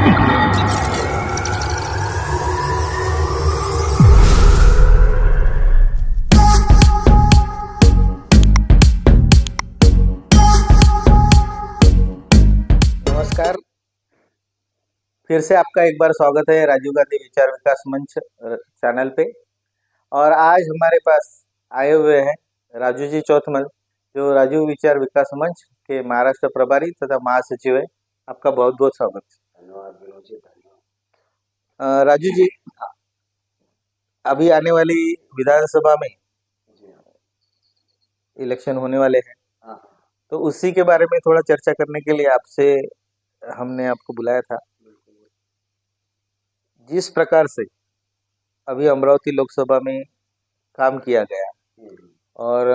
नमस्कार। फिर से आपका एक बार स्वागत है राजीव गांधी विचार विकास मंच चैनल पे। और आज हमारे पास आए हुए हैं राजू जी चौथमल, जो राजीव विचार विकास मंच के महाराष्ट्र प्रभारी तथा महासचिव है। आपका बहुत बहुत स्वागत है। धन्यवाद विनोद जी, धन्यवाद। राजू जी, अभी आने वाली विधानसभा में जी हाँ। इलेक्शन होने वाले हैं, हाँ, तो उसी के बारे में थोड़ा चर्चा करने के लिए आपसे हमने आपको बुलाया था। बिल्कुल। जिस प्रकार से अभी अमरावती लोकसभा में काम किया गया और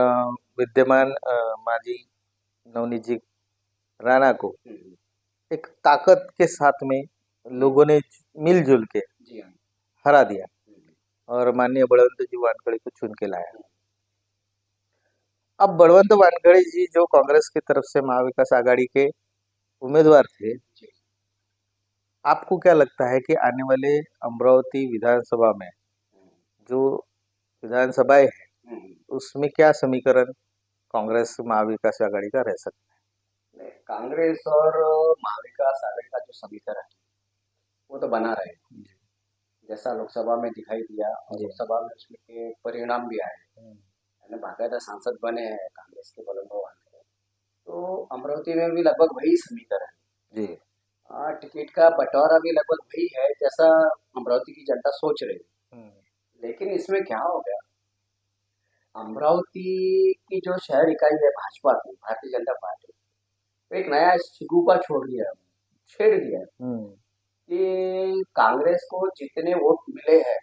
विद्यमान माजी नवनीत जी राणा को एक ताकत के साथ में लोगों ने मिलजुल के जी हाँ। हरा दिया और माननीय बळवंत जी वानखड़े को चुन के लाया। अब बळवंत वानखड़े जी जो कांग्रेस की तरफ से महाविकास आघाड़ी के उम्मीदवार थे, आपको क्या लगता है कि आने वाले अमरावती विधानसभा में जो विधानसभाएं है उसमें क्या समीकरण कांग्रेस महाविकास आघाड़ी का रह सकता नहीं, कांग्रेस और महाविकास आघाड़ी का जो समीकरण है वो तो बना रहे, जैसा लोकसभा में दिखाई दिया और लोकसभा में उसमें के परिणाम भी आए, यानी बाकायदा सांसद बने हैं कांग्रेस के बलवंत वानखड़े। तो अमरावती में भी लगभग वही समीकरण है जी। टिकट का बंटवारा भी लगभग वही है जैसा अमरावती की जनता सोच रही है। लेकिन इसमें क्या हो गया, अमरावती की जो शहर इकाई है भाजपा की, भारतीय जनता पार्टी, तो एक नया शिगुफा छेड़ दिया कि कांग्रेस को जितने वोट मिले हैं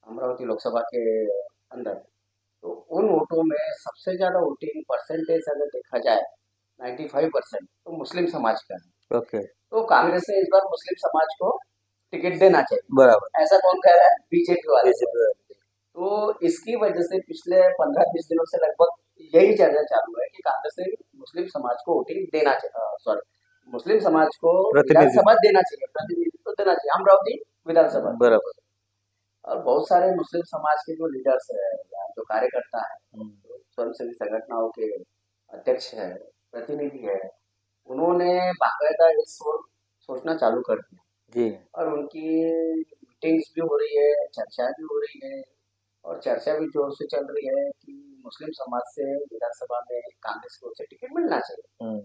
अमरावती लोकसभा के अंदर, तो उन वोटों में सबसे ज्यादा वोटिंग परसेंटेज अगर देखा जाए 95% तो मुस्लिम समाज का है। ओके। तो कांग्रेस ने इस बार मुस्लिम समाज को टिकट देना चाहिए। बराबर। ऐसा कौन कह रहा है? बीजेपी वाले। तो इसकी वजह से पिछले 15-20 दिनों से लगभग यही चर्चा चालू है कि कांग्रेस ने मुस्लिम समाज को वोटिंग देना चाहिए, मुस्लिम समाज को विधानसभा देना चाहिए, प्रतिनिधित्व देना चाहिए अमरावती विधानसभा। बराबर। और बहुत सारे मुस्लिम समाज के जो लीडर्स है या जो कार्यकर्ता है, स्वयंसेवी संगठनों के अध्यक्ष है, प्रतिनिधि है, उन्होंने बाकायदा इस सोचना चालू कर दिया जी। और उनकी मीटिंग्स भी हो रही है, चर्चा भी हो रही है और चर्चा भी जोर से चल रही है कि मुस्लिम समाज से विधानसभा में कांग्रेस को टिकट मिलना चाहिए।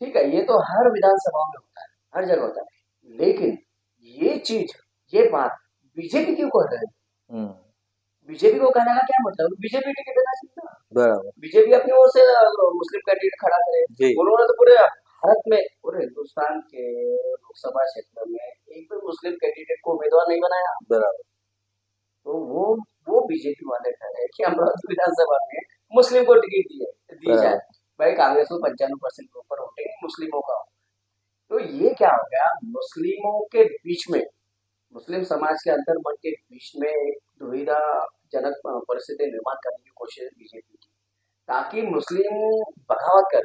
ठीक है, ये तो हर विधानसभा में होता है, हर जगह होता है, लेकिन ये बात बीजेपी क्यों कर रहे हैं? बीजेपी को कहने का क्या मतलब? बीजेपी टिकट देना चाहिए ना। बराबर। बीजेपी अपनी ओर से मुस्लिम कैंडिडेट खड़ा करे। उन्होंने तो पूरे भारत में, पूरे हिंदुस्तान के लोकसभा क्षेत्र में एक भी मुस्लिम कैंडिडेट को उम्मीदवार नहीं बनाया। बराबर। तो वो बीजेपी वाले कह रहे हैं कि अमरावती विधानसभा में मुस्लिम को टिकट दी जाए। भाई कांग्रेस को 95% के ऊपर वोटिंग मुस्लिमों का। तो ये क्या हो गया, मुस्लिमों के बीच में, मुस्लिम समाज के अंतर मन के बीच में एक दुविधाजनक परिस्थिति निर्माण करने की कोशिश बीजेपी की, ताकि मुस्लिम बगावत कर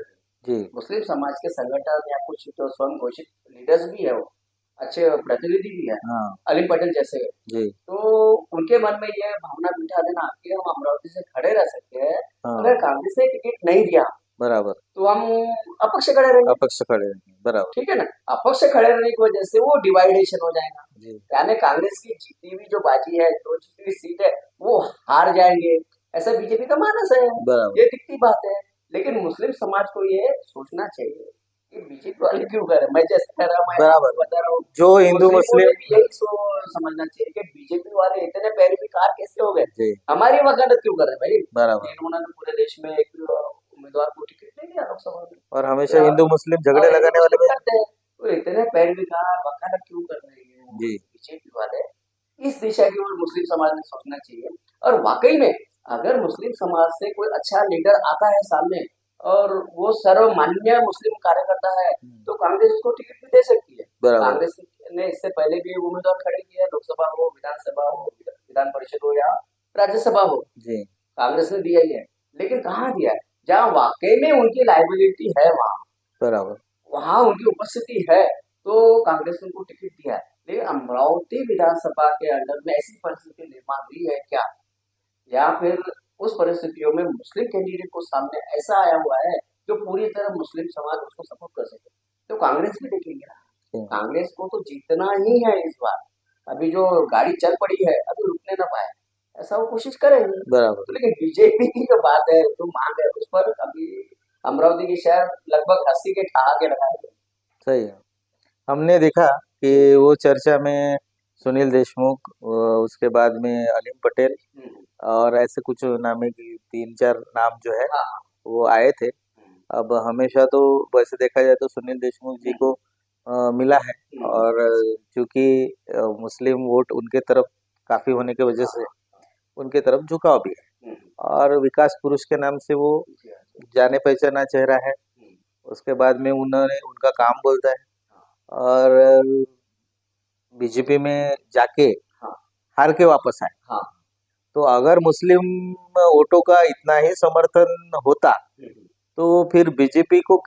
मुस्लिम समाज के संगठन या कुछ जो स्वयं घोषित लीडर्स भी है, वो अच्छे प्रतिनिधि भी है, अली पटेल जैसे, तो उनके मन में ये भावना बिठा देना कि हम अमरावती से खड़े रह सकते हैं, अगर कांग्रेस ने टिकट नहीं दिया बराबर तो हम अपक्ष खड़े रहेंगे। बराबर, ठीक है ना। अपक्ष खड़े रहने की वजह से वो डिवाइडेशन हो जाएगा, यानी कांग्रेस की जीती हुई जो बाजी है, जो जीती हुई सीट है, वो हार जाएंगे, ऐसा बीजेपी का मानस है। ये दिखती बात है, लेकिन मुस्लिम समाज को ये सोचना चाहिए कि बीजेपी वाले क्यों कर रहे हैं। मैं जैसे कह रहा हूँ, बता रहा हूँ, जो हिंदू मुस्लिम यही समझना चाहिए कि बीजेपी वाले इतने पैरविकार कैसे हो गए, हमारी वकालत क्यों कर रहे हैं भाई। उन्होंने पूरे देश में एक उम्मीदवार को टिकट दे दिया लोकसभा में, और हमेशा हिंदू मुस्लिम झगड़े लगाने वाले करते हैं, तो इतने पैरविकार वकालत क्यों कर रहे हैं बीजेपी वाले। इस दिशा की ओर मुस्लिम समाज ने सोचना चाहिए। और वाकई में अगर मुस्लिम समाज से कोई अच्छा लीडर आता है सामने और वो सर्वमान्य मुस्लिम कार्यकर्ता है, तो कांग्रेस उसको टिकट भी दे सकती है। कांग्रेस ने इससे पहले भी उम्मीदवार खड़े किए, लोकसभा हो, विधानसभा हो, विधान परिषद हो या राज्यसभा हो, कांग्रेस ने दिया ही है। लेकिन कहाँ दिया है? जहाँ वाकई में उनकी लाइबिलिटी है, वहाँ बराबर, वहाँ उनकी उपस्थिति है, तो कांग्रेस ने उनको टिकट दिया है। लेकिन अमरावती विधानसभा के अंदर में ऐसी परिस्थिति निर्माण हुई है क्या, या फिर उस परिस्थितियों में मुस्लिम कैंडिडेट को सामने ऐसा आया हुआ है जो पूरी तरह मुस्लिम समाज उसको सपोर्ट कर सके, तो कांग्रेस भी देखेंगे ना। कांग्रेस को तो जीतना ही है इस बार। अभी जो गाड़ी चल पड़ी है अभी रुकने ना पाए, ऐसा वो कोशिश करेंगे बराबर। तो। लेकिन बीजेपी की जो बात है, जो मांग है, उस पर अभी अमरावती की शहर लगभग 80 के ठहाके लगाए गए। सही है। हमने देखा कि वो चर्चा में सुनील देशमुख, उसके बाद में अलीम पटेल और ऐसे कुछ नामे की 3-4 नाम जो है हाँ। वो आए थे। अब हमेशा तो वैसे देखा जाए तो सुनील देशमुख जी को मिला है, और चूंकि मुस्लिम वोट उनके तरफ काफी होने की वजह से उनके तरफ झुकाव भी है, और विकास पुरुष के नाम से वो जाने पहचाना चेहरा है। उसके बाद में उन्होंने उनका काम बोलता है, और बीजेपी में जाके हार के वापस आए। हाँ। तो अगर मुस्लिम वोटों का इतना ही समर्थन होता तो फिर बीजेपी को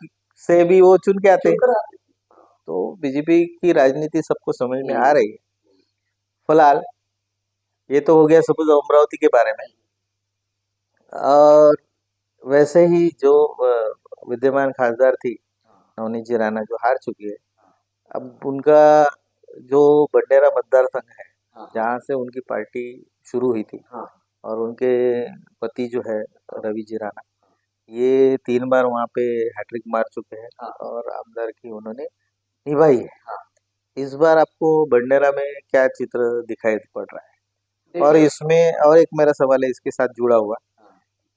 से भी वो चुन के आते। तो बीजेपी की राजनीति सबको समझ में आ रही है। फिलहाल ये तो हो गया सपोज अमरावती के बारे में, और वैसे ही जो विद्यमान खासदार थी नवनीत जी राणा, जो हार चुकी है, अब उनका जो बडनेरा मतदार संघ है जहाँ से उनकी पार्टी शुरू हुई थी, और उनके पति जो है रवि जी राणा, ये 3 बार वहाँ पे हैट्रिक मार चुके हैं और आमदार की उन्होंने निभाई है। इस बार आपको बडनेरा में क्या चित्र दिखाई पड़ रहा है? और इसमें और एक मेरा सवाल है इसके साथ जुड़ा हुआ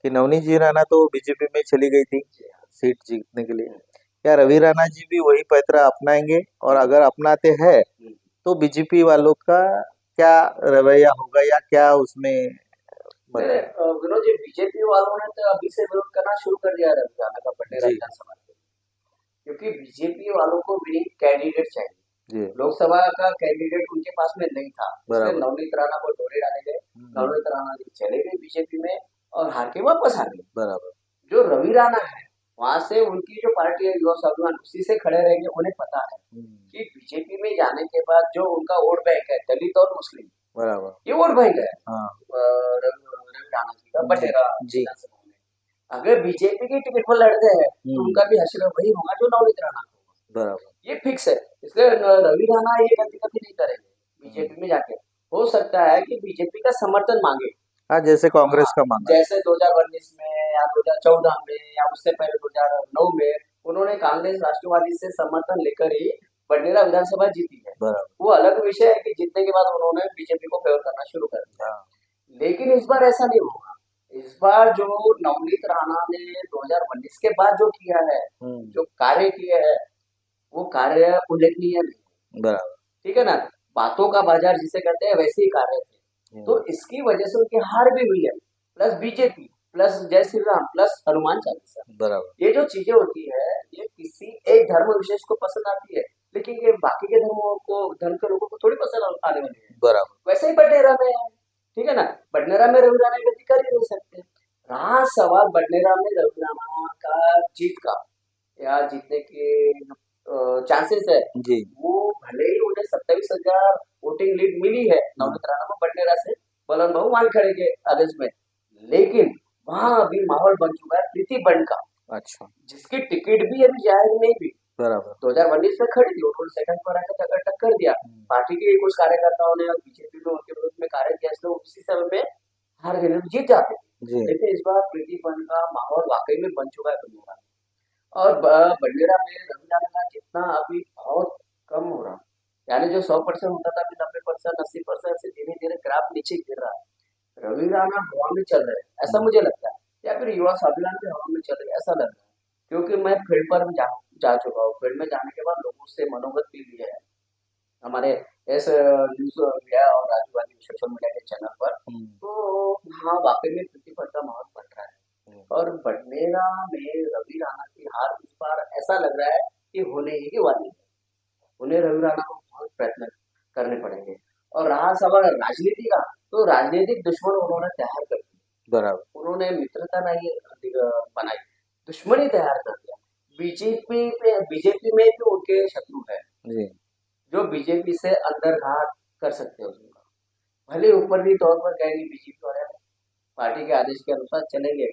कि नवनीत जी राणा तो बीजेपी में चली गई थी सीट जीतने के लिए, क्या रवि राणा जी भी वही पैतरा अपनाएंगे? और अगर अपनाते हैं तो बीजेपी वालों का क्या रवैया होगा, या क्या उसमें विनोद जी, बीजेपी वालों ने तो अभी से विरोध करना शुरू कर दिया रवि राणा का बडनेरा विधानसभा में, क्योंकि बीजेपी वालों को विनिंग कैंडिडेट चाहिए। लोकसभा का कैंडिडेट उनके पास में नहीं था, इसलिए नवनीत राणा को डोरे डाले गए। नवनीत राणा जी चले गए बीजेपी में और हार के वापस आ गए। बराबर। जो रवि राणा है वहां से उनकी जो पार्टी है युवा स्वाभिमान, उसी से खड़े रहेंगे। उन्हें पता है कि बीजेपी में जाने के बाद जो उनका वोट बैंक है दलित और मुस्लिम, बराबर, ये वोट बैंक है रवि राणा जी का बडनेरा विधानसभा में। अगर बीजेपी की टिकट पर लड़ते हैं तो उनका भी हश्र वही होगा जो नवनीत राणा होगा। बराबर, ये फिक्स है। इसलिए रवि राणा ये गलती कभी नहीं करेंगे बीजेपी में जाके। हो सकता है कि बीजेपी का समर्थन मांगे, हाँ, जैसे कांग्रेस का मांगा, जैसे 2019 में या 2014 में या उससे पहले 2009 में उन्होंने कांग्रेस राष्ट्रवादी से समर्थन लेकर ही बडनेरा विधानसभा जीती है। वो अलग विषय है कि जीतने के बाद उन्होंने बीजेपी को फेवर करना शुरू कर दिया। लेकिन इस बार ऐसा नहीं होगा। इस बार जो नवनीत राणा ने 2019 के बाद जो किया है, जो कार्य किए हैं, वो कार्य उल्लेखनीय नहीं। बराबर, ठीक है ना। बातों का बाजार जिसे कहते हैं वैसे ही कार्य थे। तो इसकी वजह से उनकी हार भी हुई है। प्लस बीजेपी प्लस जय श्री राम प्लस हनुमान चालीसा, बराबर, ये जो चीजें होती है ये किसी एक धर्म विशेष को पसंद आती है, लेकिन ये बाकी के धर्म के लोगों को थोड़ी पसंद आने वाली है। बराबर, वैसे ही बडनेरा में है। ठीक है ना। बडनेरा में रवि राणा गलती कर ही नहीं सकते। रहा सवाल बडनेरा में रवि राणा का जीत का या जीतने के चांसेस है जी, वो भले ही उन्हें 27,000 वोटिंग लीड मिली है नवनीत राणा को बडनेरा से बलन बहु मान खड़े के आदेश में, लेकिन वहां अभी माहौल बन चुका है प्रीति बंड का। अच्छा, जिसकी टिकट भी अभी जाहिर नहीं हुई। बराबर, 2019 में खड़ी थी, उन्होंने सेकंड पर आकर टक्कर दिया। पार्टी के कुछ कार्यकर्ताओं ने बीजेपी में उनके विरुद्ध में कार्य किया, इसलिए उसी समय में हार गए, जीत जाते। लेकिन इस बार प्रीति बंड का माहौल वाकई में बन चुका है बडनेरा में। और बडनेरा में रवि राणा का जितना अभी बहुत कम हो रहा, यानी जो 100% होता था अभी 90%, 80% से धीरे धीरे ग्राफ नीचे गिर रहा है। रवि राणा हवा में चल रहे हैं ऐसा मुझे लगता है, या फिर युवा स्वाभिमान भी हवा में चल रही है ऐसा लग रहा है। क्योंकि मैं फील्ड पर जा चुका हूँ। फील्ड में जाने के बाद लोगों से मनोगत भी लिया है हमारे इस न्यूज मीडिया और राजवादी सोशल मीडिया के चैनल पर। तो हाँ, वाकई में प्रतिस्पर्धा माहौल बन रहा है। और बडनेरा में रवि राणा की हार इस बार ऐसा लग रहा है कि होने ही वाली है। उन्हें रवि राणा को बहुत प्रयत्न करने पड़ेंगे। और रहा सवाल राजनीति का, तो राजनीतिक दुश्मन उन्होंने तैयार कर दिया। बराबर, उन्होंने मित्रता नहीं बनाई, दुश्मनी तैयार कर दिया। बीजेपी में भी उनके शत्रु है। बीजेपी से अंतर्घात कर सकते हो उनका, भले ऊपरी तौर पर कहेंगे बीजेपी वाले पार्टी के आदेश के अनुसार चलेंगे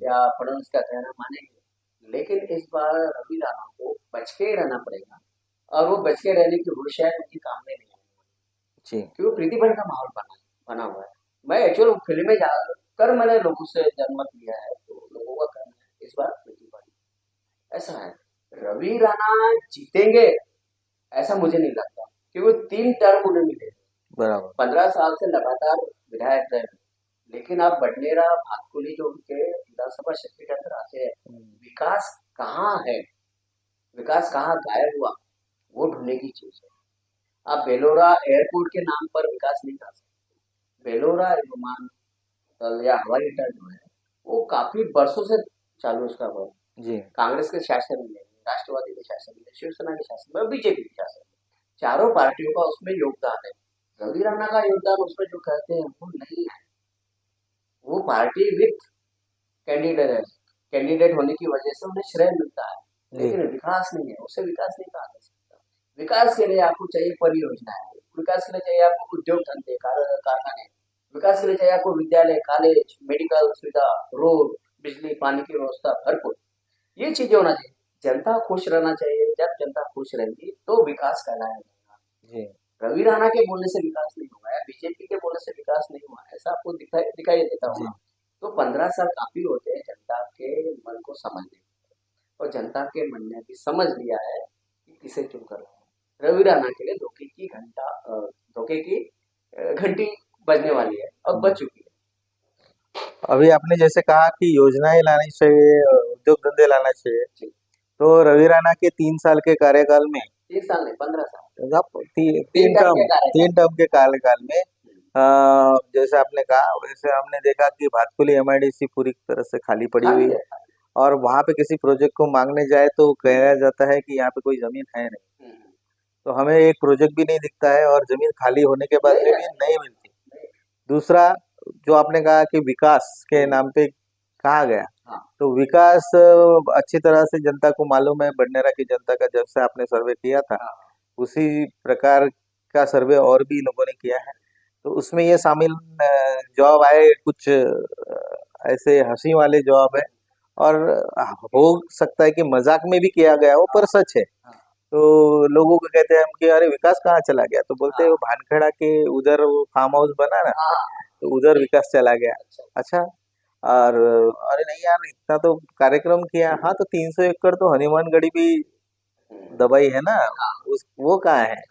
या फडणवीस का कहना मानेंगे, लेकिन इस बार रवि राणा को बच के ही रहना पड़ेगा, और वो बच के रहने की वो शायद उनकी काम में नहीं आएगी, क्योंकि प्रीतिभरण का माहौल बना हुआ है। मैं एक्चुअल फिल्म में जाकर मैंने लोगों से जनमत लिया है, तो लोगों का कहना है इस बार प्रीतिभरण ऐसा है। रवि राणा जीतेंगे ऐसा मुझे नहीं लगता, क्योंकि 3 टर्म उन्हें मिले, बराबर 15 साल से लगातार विधायक रहे, लेकिन अब बडनेरा भातकुली जो उनके विधानसभा क्षेत्र के अंदर आते हैं, विकास कहाँ है, विकास कहाँ गायब हुआ, वो ढूंढने की चीज है। आप बेलोरा एयरपोर्ट के नाम पर विकास नहीं कर सकते। बेलोरा विमानतल या हवाई अड्डा जो है वो काफी वर्षों से चालू उसका वर्क जी। कांग्रेस के शासन में, राष्ट्रवादी के शासन में, शिवसेना के शासन में, बीजेपी के शासन में, चारों पार्टियों का उसमें योगदान है। रवि राणा का योगदान उसमें जो कहते हैं वो नहीं है। वो पार्टी विथ कैंडिडेट है, कैंडिडेट होने की वजह से उन्हें श्रेय मिलता है, लेकिन विकास नहीं है, उसे विकास नहीं कहा जा सकता। विकास के लिए आपको चाहिए परियोजनाएं, विकास के लिए चाहिए आपको उद्योग धंधे, कारखाने, विकास के लिए चाहिए आपको विद्यालय, कॉलेज, मेडिकल सुविधा, रोड, बिजली, पानी की व्यवस्था भरपूर, ये चीजें होना चाहिए। जनता खुश रहना चाहिए, जब जनता खुश रहेगी तो विकास कहलाया जाएगा। रवि राणा के बोलने से विकास नहीं हुआ है, बीजेपी के बोलने से विकास नहीं हुआ, ऐसा आपको दिखाई देता होगा। तो 15 साल काफी होते हैं जनता के मन को समझने, और जनता के मन ने भी समझ लिया है कि किसे चुन कर रहा है। रवि राणा के लिए धोखे की घंटी बजने वाली है और बज चुकी है। अभी आपने जैसे कहा कि योजनाएं लानी चाहिए, उद्योग धंधे लाना चाहिए, तो रवि राणा के 3 साल के कार्यकाल में, 3 साल नहीं 15 साल, 3 टर्म के कार्यकाल में जैसे आपने कहा वैसे हमने देखा कि भातकुली एमआईडीसी पूरी तरह से खाली पड़ी हुई है, और वहां पे किसी प्रोजेक्ट को मांगने जाए तो कहा जाता है कि यहाँ पे कोई जमीन है नहीं, तो हमें एक प्रोजेक्ट भी नहीं दिखता है, और जमीन खाली होने के बाद में भी नहीं मिलती। दूसरा जो आपने कहा कि विकास के नाम पे कहा गया, तो विकास अच्छी तरह से जनता को मालूम है, बडनेरा की जनता का, जब से आपने सर्वे किया था उसी प्रकार का सर्वे और भी लोगों ने किया है, तो उसमें ये शामिल जवाब आए कुछ ऐसे हंसी वाले जवाब है, और हो सकता है कि मजाक में भी किया गया हो, पर सच है। तो लोगों को कहते हैं हम कि अरे विकास कहाँ चला गया, तो बोलते हैं वो भानखेड़ा के उधर वो फार्म हाउस बना ना, तो उधर विकास चला गया। अच्छा, और अरे नहीं यार इतना तो कार्यक्रम किया, हाँ तो 300 एकड़ तो हनुमानगढ़ी भी दबाई है ना, वो कहाँ है।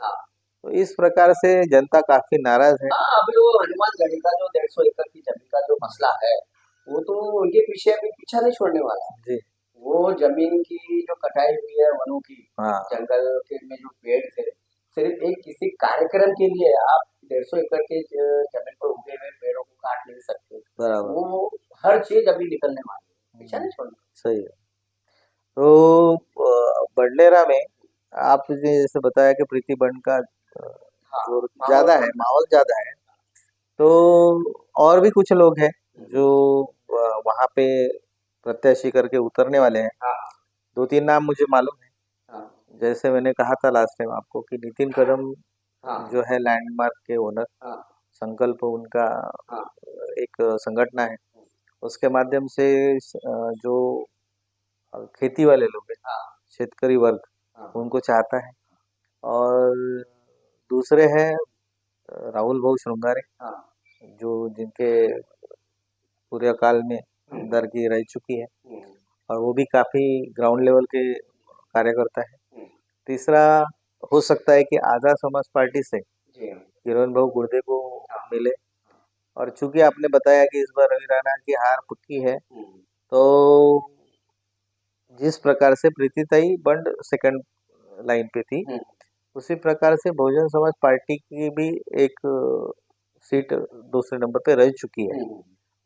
तो इस प्रकार से जनता काफी नाराज है। अभी वो हनुमानगढ़ी का जो 150 एकड़ की जमीन का जो मसला है, वो तो उनके पीछे अभी पीछा नहीं छोड़ने वाला जी। वो जमीन की जो कटाई हुई है, वनों की, जंगल के में जो पेड़ थे, सिर्फ एक किसी कार्यक्रम के लिए आप 150 एकड़ के जमीन पर उगे हुए पेड़ों को काट नहीं सकते। वो हर चीज अभी निकलने वाली है, पीछा नहीं छोड़ना। सही है। तो बडनेरा में आपने जैसे बताया कि प्रीतिभरण का जो ज्यादा है, माहौल ज्यादा है, तो और भी कुछ लोग हैं जो वहां पे प्रत्याशी करके उतरने वाले हैं। 2-3 नाम मुझे मालूम है, जैसे मैंने कहा था लास्ट टाइम आपको कि नितिन कदम जो है लैंडमार्क के ओनर, संकल्प उनका एक संगठन है, उसके माध्यम से जो खेती वाले लोग हैं, शेतकरी वर्ग, उनको चाहता है। और दूसरे हैं राहुल भाऊ श्रृंगारे, जो जिनके पूरे काल में अंदर की रह चुकी है, और वो भी काफी ग्राउंड लेवल के कार्यकर्ता है। तीसरा हो सकता है कि आजाद समाज पार्टी से किरण भाऊ गुर्दे को मिले, और चूंकि आपने बताया कि इस बार रवि राणा की हार पक्की है, तो जिस प्रकार से प्रीतिताई बंड सेकंड लाइन पे थी, उसी प्रकार से बहुजन समाज पार्टी की भी एक सीट दूसरे नंबर पे रह चुकी है।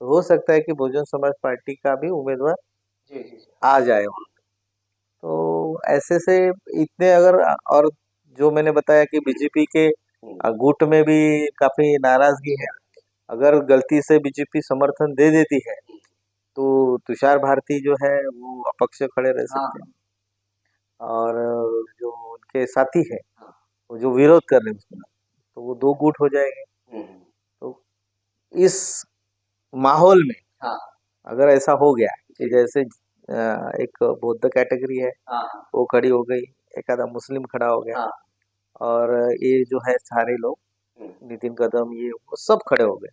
तो हो सकता है कि बहुजन समाज पार्टी का भी उम्मीदवार आ जाए। तो ऐसे से इतने अगर, और जो मैंने बताया कि बीजेपी के गुट में भी काफी नाराजगी है, अगर गलती से बीजेपी समर्थन दे देती है तो तुषार भारती जो है वो अपक्ष खड़े रह सकते हैं, और जो उनके साथी है वो जो विरोध कर रहे हैं उसमें, तो वो दो गुट हो जाएंगे। तो इस माहौल में हाँ अगर ऐसा हो गया कि जैसे एक बौद्ध कैटेगरी है हाँ वो खड़ी हो गई, एक आधा मुस्लिम खड़ा हो गया, हाँ और ये जो है सारे लोग, नितिन कदम, ये वो सब खड़े हो गए,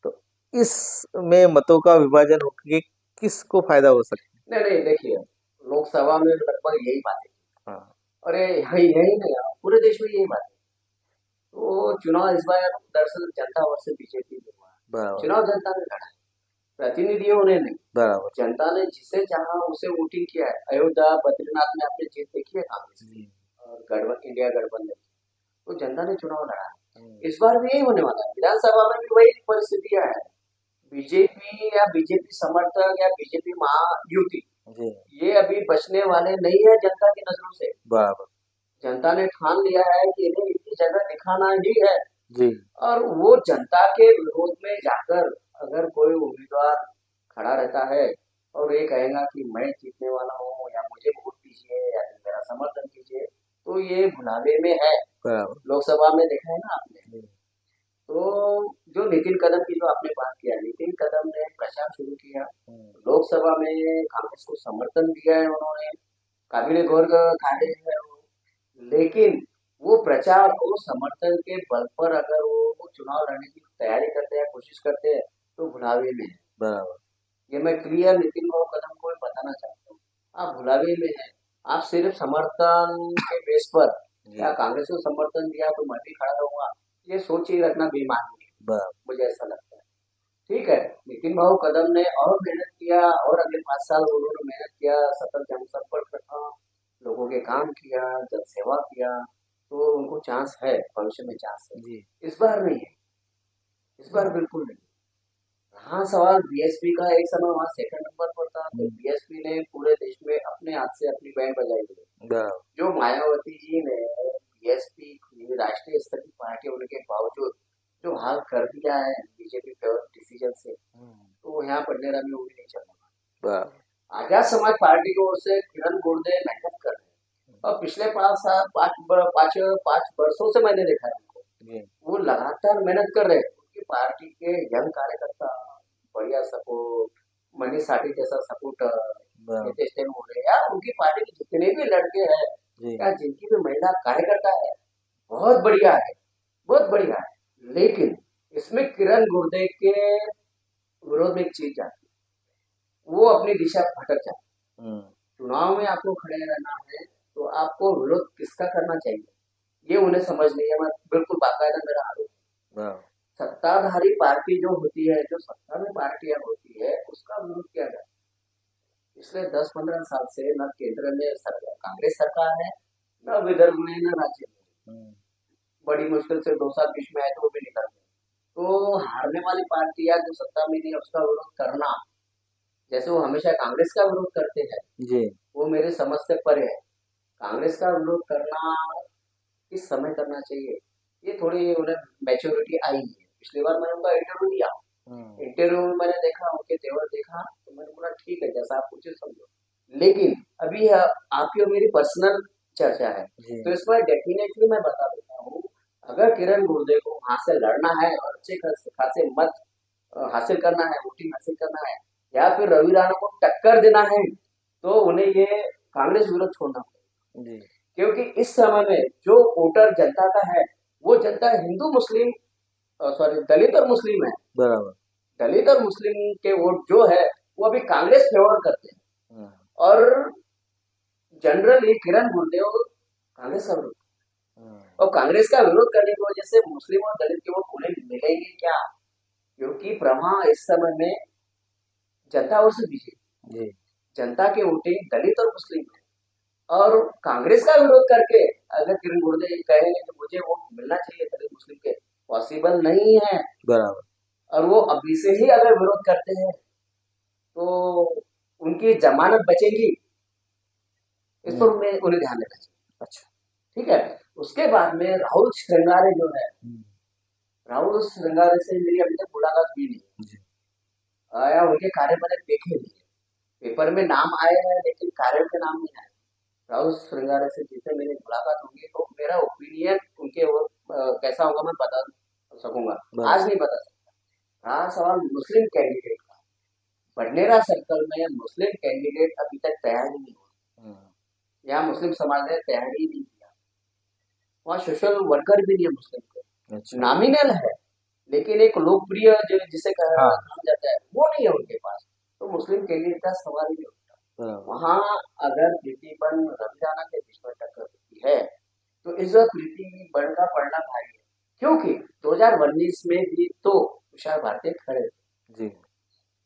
तो इसमें मतों का विभाजन होकर किसको फायदा हो सकता नहीं नहीं, देखिए लोकसभा में लगभग यही बात है। है? हाँ। और ये यही यही नहीं, पूरे देश में यही बात है। तो चुनाव इस बार दरअसल जनता और से बीजेपी में हुआ है। बराबर। चुनाव जनता ने लड़ा है, प्रतिनिधियों ने नहीं। बराबर। जनता ने जिसे चाहा उसे वोटिंग किया है। अयोध्या बद्रीनाथ में आपने जीत देखी है कांग्रेस की और गठबंधन, इंडिया गठबंधन की। तो जनता ने चुनाव लड़ा है। इस बार भी यही होने वाला है। विधानसभा में भी वही परिस्थितियां है। बीजेपी या बीजेपी समर्थक या बीजेपी महायुति, ये अभी बचने वाले नहीं है जनता की नजरों से। बराबर। जनता ने ठान लिया है कि इन्हें इतनी जगह दिखाना ही है। जी। और वो जनता के विरोध में जाकर अगर कोई उम्मीदवार खड़ा रहता है और ये कहेगा कि मैं जीतने वाला हूँ या मुझे वोट दीजिए या मेरा समर्थन कीजिए, तो ये भुलावे में है। लोकसभा में देखा है ना आपने। तो जो नितिन कदम की जो आपने बात किया, नितिन कदम ने प्रचार शुरू किया, लोकसभा में कांग्रेस को समर्थन दिया है उन्होंने, काबिल गौर कार्य है वो। लेकिन वो प्रचार और समर्थन के बल पर अगर वो चुनाव लड़ने की तैयारी करते हैं, कोशिश करते हैं, तो भुलावे में है। बराबर। ये मैं क्लियर नितिन कदम को बताना चाहता हूँ, आप भुलावे में है। आप सिर्फ समर्थन के बेस पर या कांग्रेस को समर्थन दिया तो मैं भी खड़ा रहूंगा, ये सोच ही रखना बेईमानी है, मुझे ऐसा लगता है। ठीक है, नितिन कदम ने और मेहनत किया और अगले 5 साल उन्होंने मेहनत किया, सतत जनसंपर्क रखा, लोगों के काम किया, जन सेवा किया, तो उनको चांस है, भविष्य में चांस है। इस बार नहीं है, इस बार बिल्कुल नहीं। हाँ, सवाल बीएसपी का, एक समय वहाँ सेकंड नंबर पर था, तो बीएसपी ने पूरे देश में अपने हाथ से अपनी बैंड बजाई थी। जो मायावती जी ने बीएसपी की राष्ट्रीय स्तर की पार्टी होने के बावजूद जो हाल कर दिया है बीजेपी फेवर डिसीजन से, तो यहाँ पढ़ने में वो भी नहीं चलना। आजाद समाज पार्टी की ओर से किरण गुर्दे मेहनत कर रहे हैं और पिछले 5 वर्षों से मैंने देखा है उनको, वो लगातार मेहनत कर रहे हैं। उनकी पार्टी के यंग कार्यकर्ता बढ़िया सपोर्ट, मनीष साठी जैसा सपोर्टर, नितेश तेलुगु या उनकी पार्टी के जितने भी लड़के हैं या जिनकी भी महिला कार्यकर्ता है, बहुत बढ़िया है, बहुत बढ़िया है। लेकिन इसमें किरण गुर्दे के विरोध में एक चीज जाती है, वो अपनी दिशा भटक जाती है। चुनाव में आपको खड़े रहना है तो आपको विरोध किसका करना चाहिए, ये उन्हें समझ नहीं है। मैं बिल्कुल बाकायदा मेरा आरोप है, सत्ताधारी पार्टी जो होती है, जो सत्ता में पार्टियां होती है, उसका विरोध किया जाता है। पिछले 10-15 साल से न केंद्र में कांग्रेस सरकार है, न विदर्भ में, न राज्य में। बड़ी मुश्किल से 2 साल बीच में आए तो वो भी निकल गए। तो हारने वाली पार्टी या जो सत्ता में नहीं है उसका विरोध करना, जैसे वो हमेशा कांग्रेस का विरोध करते हैं, वो मेरे समझ से परे है। कांग्रेस का विरोध करना किस समय करना चाहिए, ये थोड़ी उन्हें मैच्योरिटी आई है। पिछली बार मैंने उनका इंटरव्यू दिया, इंटरव्यू में मैंने देखा, उनके तेवर देखा, तो मैंने बोला ठीक है, जैसा आप कुछ समझो। लेकिन अभी आपकी और मेरी पर्सनल चर्चा है, तो इसमें डेफिनेटली मैं बता देता हूँ, अगर किरण गुर्दे को वहां से लड़ना है और अच्छे खासे मत हासिल करना है, वोटिंग हासिल करना है, या फिर रवि राणा को टक्कर देना है, तो उन्हें ये कांग्रेस विरोध छोड़ना पड़ेगा। क्योंकि इस समय में जो वोटर जनता का है, वो जनता हिंदू मुस्लिम, सॉरी दलित और मुस्लिम है। बराबर। दलित और मुस्लिम के वोट जो है वो अभी कांग्रेस फेवर करते हैं, और जनरली किरण गुर्दे कांग्रेस का विरोध, और कांग्रेस का विरोध करने की वजह से मुस्लिम और दलित के वोट उन्हें मिलेंगे क्या? क्योंकि प्रवाह इस समय में जनता और से बीजेपी, जनता के वोटिंग दलित और मुस्लिम है, और कांग्रेस का विरोध करके अगर किरण गुर्दे कहेंगे कि मुझे वोट मिलना चाहिए दलित मुस्लिम के, पॉसिबल नहीं है। बराबर। और वो अभी से ही अगर विरोध करते हैं तो उनकी जमानत बचेगी, इस पर उन्हें ध्यान देना चाहिए। अच्छा, ठीक है। उसके बाद में राहुल श्रृंगारे जो है, राहुल श्रृंगारे से मेरी अभी तक मुलाकात हुई नहीं आया, उनके कार्य मैंने देखे नहीं, पेपर में नाम आए हैं लेकिन कार्य के नाम नहीं आए। राहुल श्रृंगारे से जिससे मेरी मुलाकात होगी तो मेरा ओपिनियन उनके वो कैसा होगा मैं बता सकूंगा, आज नहीं बता सकता। रहा सवाल मुस्लिम कैंडिडेट का, बडनेरा सर्कल में मुस्लिम कैंडिडेट अभी तक तैयार ही नहीं हुआ। यहाँ मुस्लिम समाज ने तैयार ही नहीं किया, वहाँ सोशल वर्कर भी नहीं है मुस्लिम के। अच्छा। नॉमिनल है लेकिन एक लोकप्रिय जो जिसे कहा जाता है वो नहीं है उनके पास, तो मुस्लिम कैंडिडेट का सवाल ही नहीं उठता। वहाँ अगर प्रीतिबन रमजाना के बीच में टक्कर होती है तो इस बार प्रीतिबन का पढ़ना भारी है, क्योंकि 2019 में भी तो तुषार भारती खड़े थे,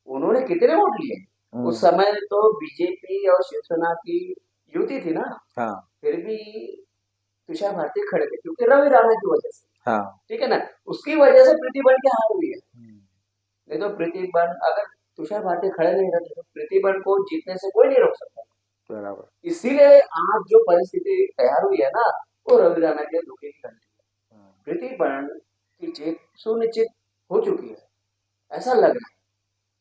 उन्होंने कितने वोट लिए उस समय, तो बीजेपी और शिवसेना की युति थी ना, फिर भी तुषार भारती खड़े थे क्योंकि रवि राणा की वजह से, ठीक है ना, उसकी वजह से प्रीतिबन की हार हुई है। नहीं तो प्रीतिबन अगर तुषार भारती खड़े नहीं रहते तो प्रीतिबन को जीतने से कोई नहीं रोक सकता। बराबर। इसीलिए आज जो परिस्थिति तैयार हुई है ना, वो रवि राणा के धोखे की घंटी है। प्रीतिबन की जीत सुनिश्चित हो चुकी है, ऐसा लग रहा है,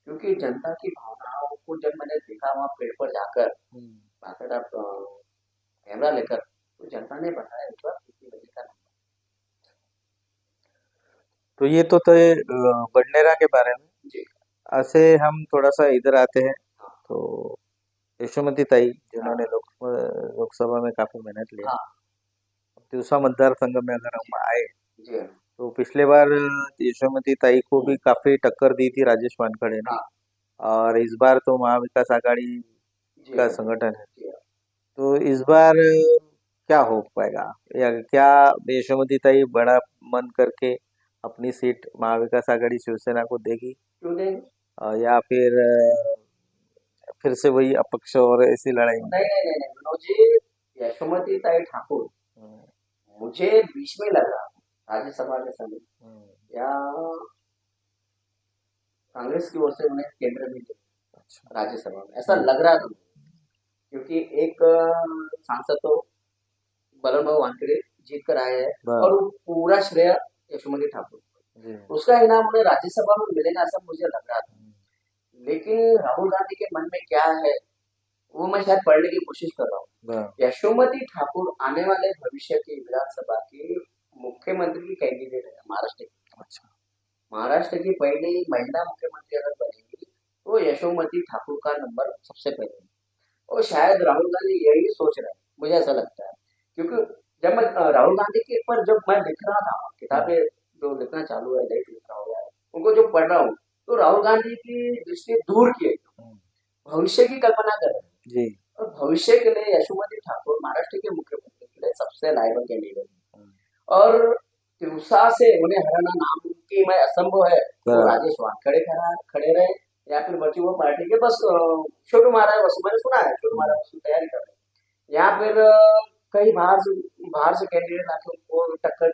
क्योंकि जनता की भावनाओं को जब मैंने देखा वहां पेड़ पर जाकर बाकायदा कैमरा लेकर, तो जनता ने बताया इस बार प्रीतिबन का नंबर। तो ये तो थे बडनेरा के बारे में। ऐसे हम थोड़ा सा इधर आते हैं, तो यशोमती ताई जिन्होंने लोकसभा में काफी मेहनत ली, तिवसा मतदार संघ में अगर हम आए तो पिछले बार यशोमती ताई को भी काफी टक्कर दी थी राजेश वानखड़े ने, और इस बार तो महाविकास आघाड़ी का संगठन है, तो इस बार क्या हो पाएगा, या क्या यशोमती ताई बड़ा मन करके अपनी सीट महाविकास आघाड़ी शिवसेना को देगी, या फिर से वही अपक्ष और ऐसी लड़ाई? नहीं, मुझे यशोमती ताई ठाकुर मुझे बीच में लग रहा राज्यसभा के समय, या कांग्रेस की ओर से उन्हें केंद्र में राज्यसभा में, ऐसा लग रहा था, क्योंकि एक सांसद तो बलराम वानखेड़े जीत कर आए हैं और पूरा श्रेय यशोमती ठाकुर, उसका इनाम उन्हें राज्यसभा में मिलेगा ऐसा मुझे लग रहा था। लेकिन राहुल गांधी के मन में क्या है वो मैं शायद पढ़ने की कोशिश कर रहा हूँ। यशोमती ठाकुर आने वाले भविष्य की विधानसभा की मुख्यमंत्री की कैंडिडेट है महाराष्ट्र की। अच्छा। महाराष्ट्र की पहली महिला मुख्यमंत्री अगर बनेगी तो यशोमती ठाकुर का नंबर सबसे पहले, और शायद राहुल गांधी यही सोच रहे हैं, मुझे ऐसा लगता है, क्योंकि जब मैं राहुल गांधी के ऊपर जब मैं लिख रहा था किताबें जो लिखना चालू है, लेट लिख रहा हुआ है, उनको जो पढ़ रहा हूँ, तो राहुल गांधी की दृष्टि दूर की है, भविष्य की कल्पना कर रहे हैं, और भविष्य के लिए यशोमती ठाकुर महाराष्ट्र के मुख्यमंत्री के लिए सबसे लायक कैंडिडेट है, और तिवसा से उन्हें हराना नामुमकिन में असंभव है, तो राजेश वानखेड़े खड़े रहे या फिर बची हुई पार्टी के बस छोटू महाराज वसु, मैंने सुना है छोटू महाराज वसु तैयारी कर रहे हैं, या फिर कई बाहर से कैंडिडेट आके उनको टक्कर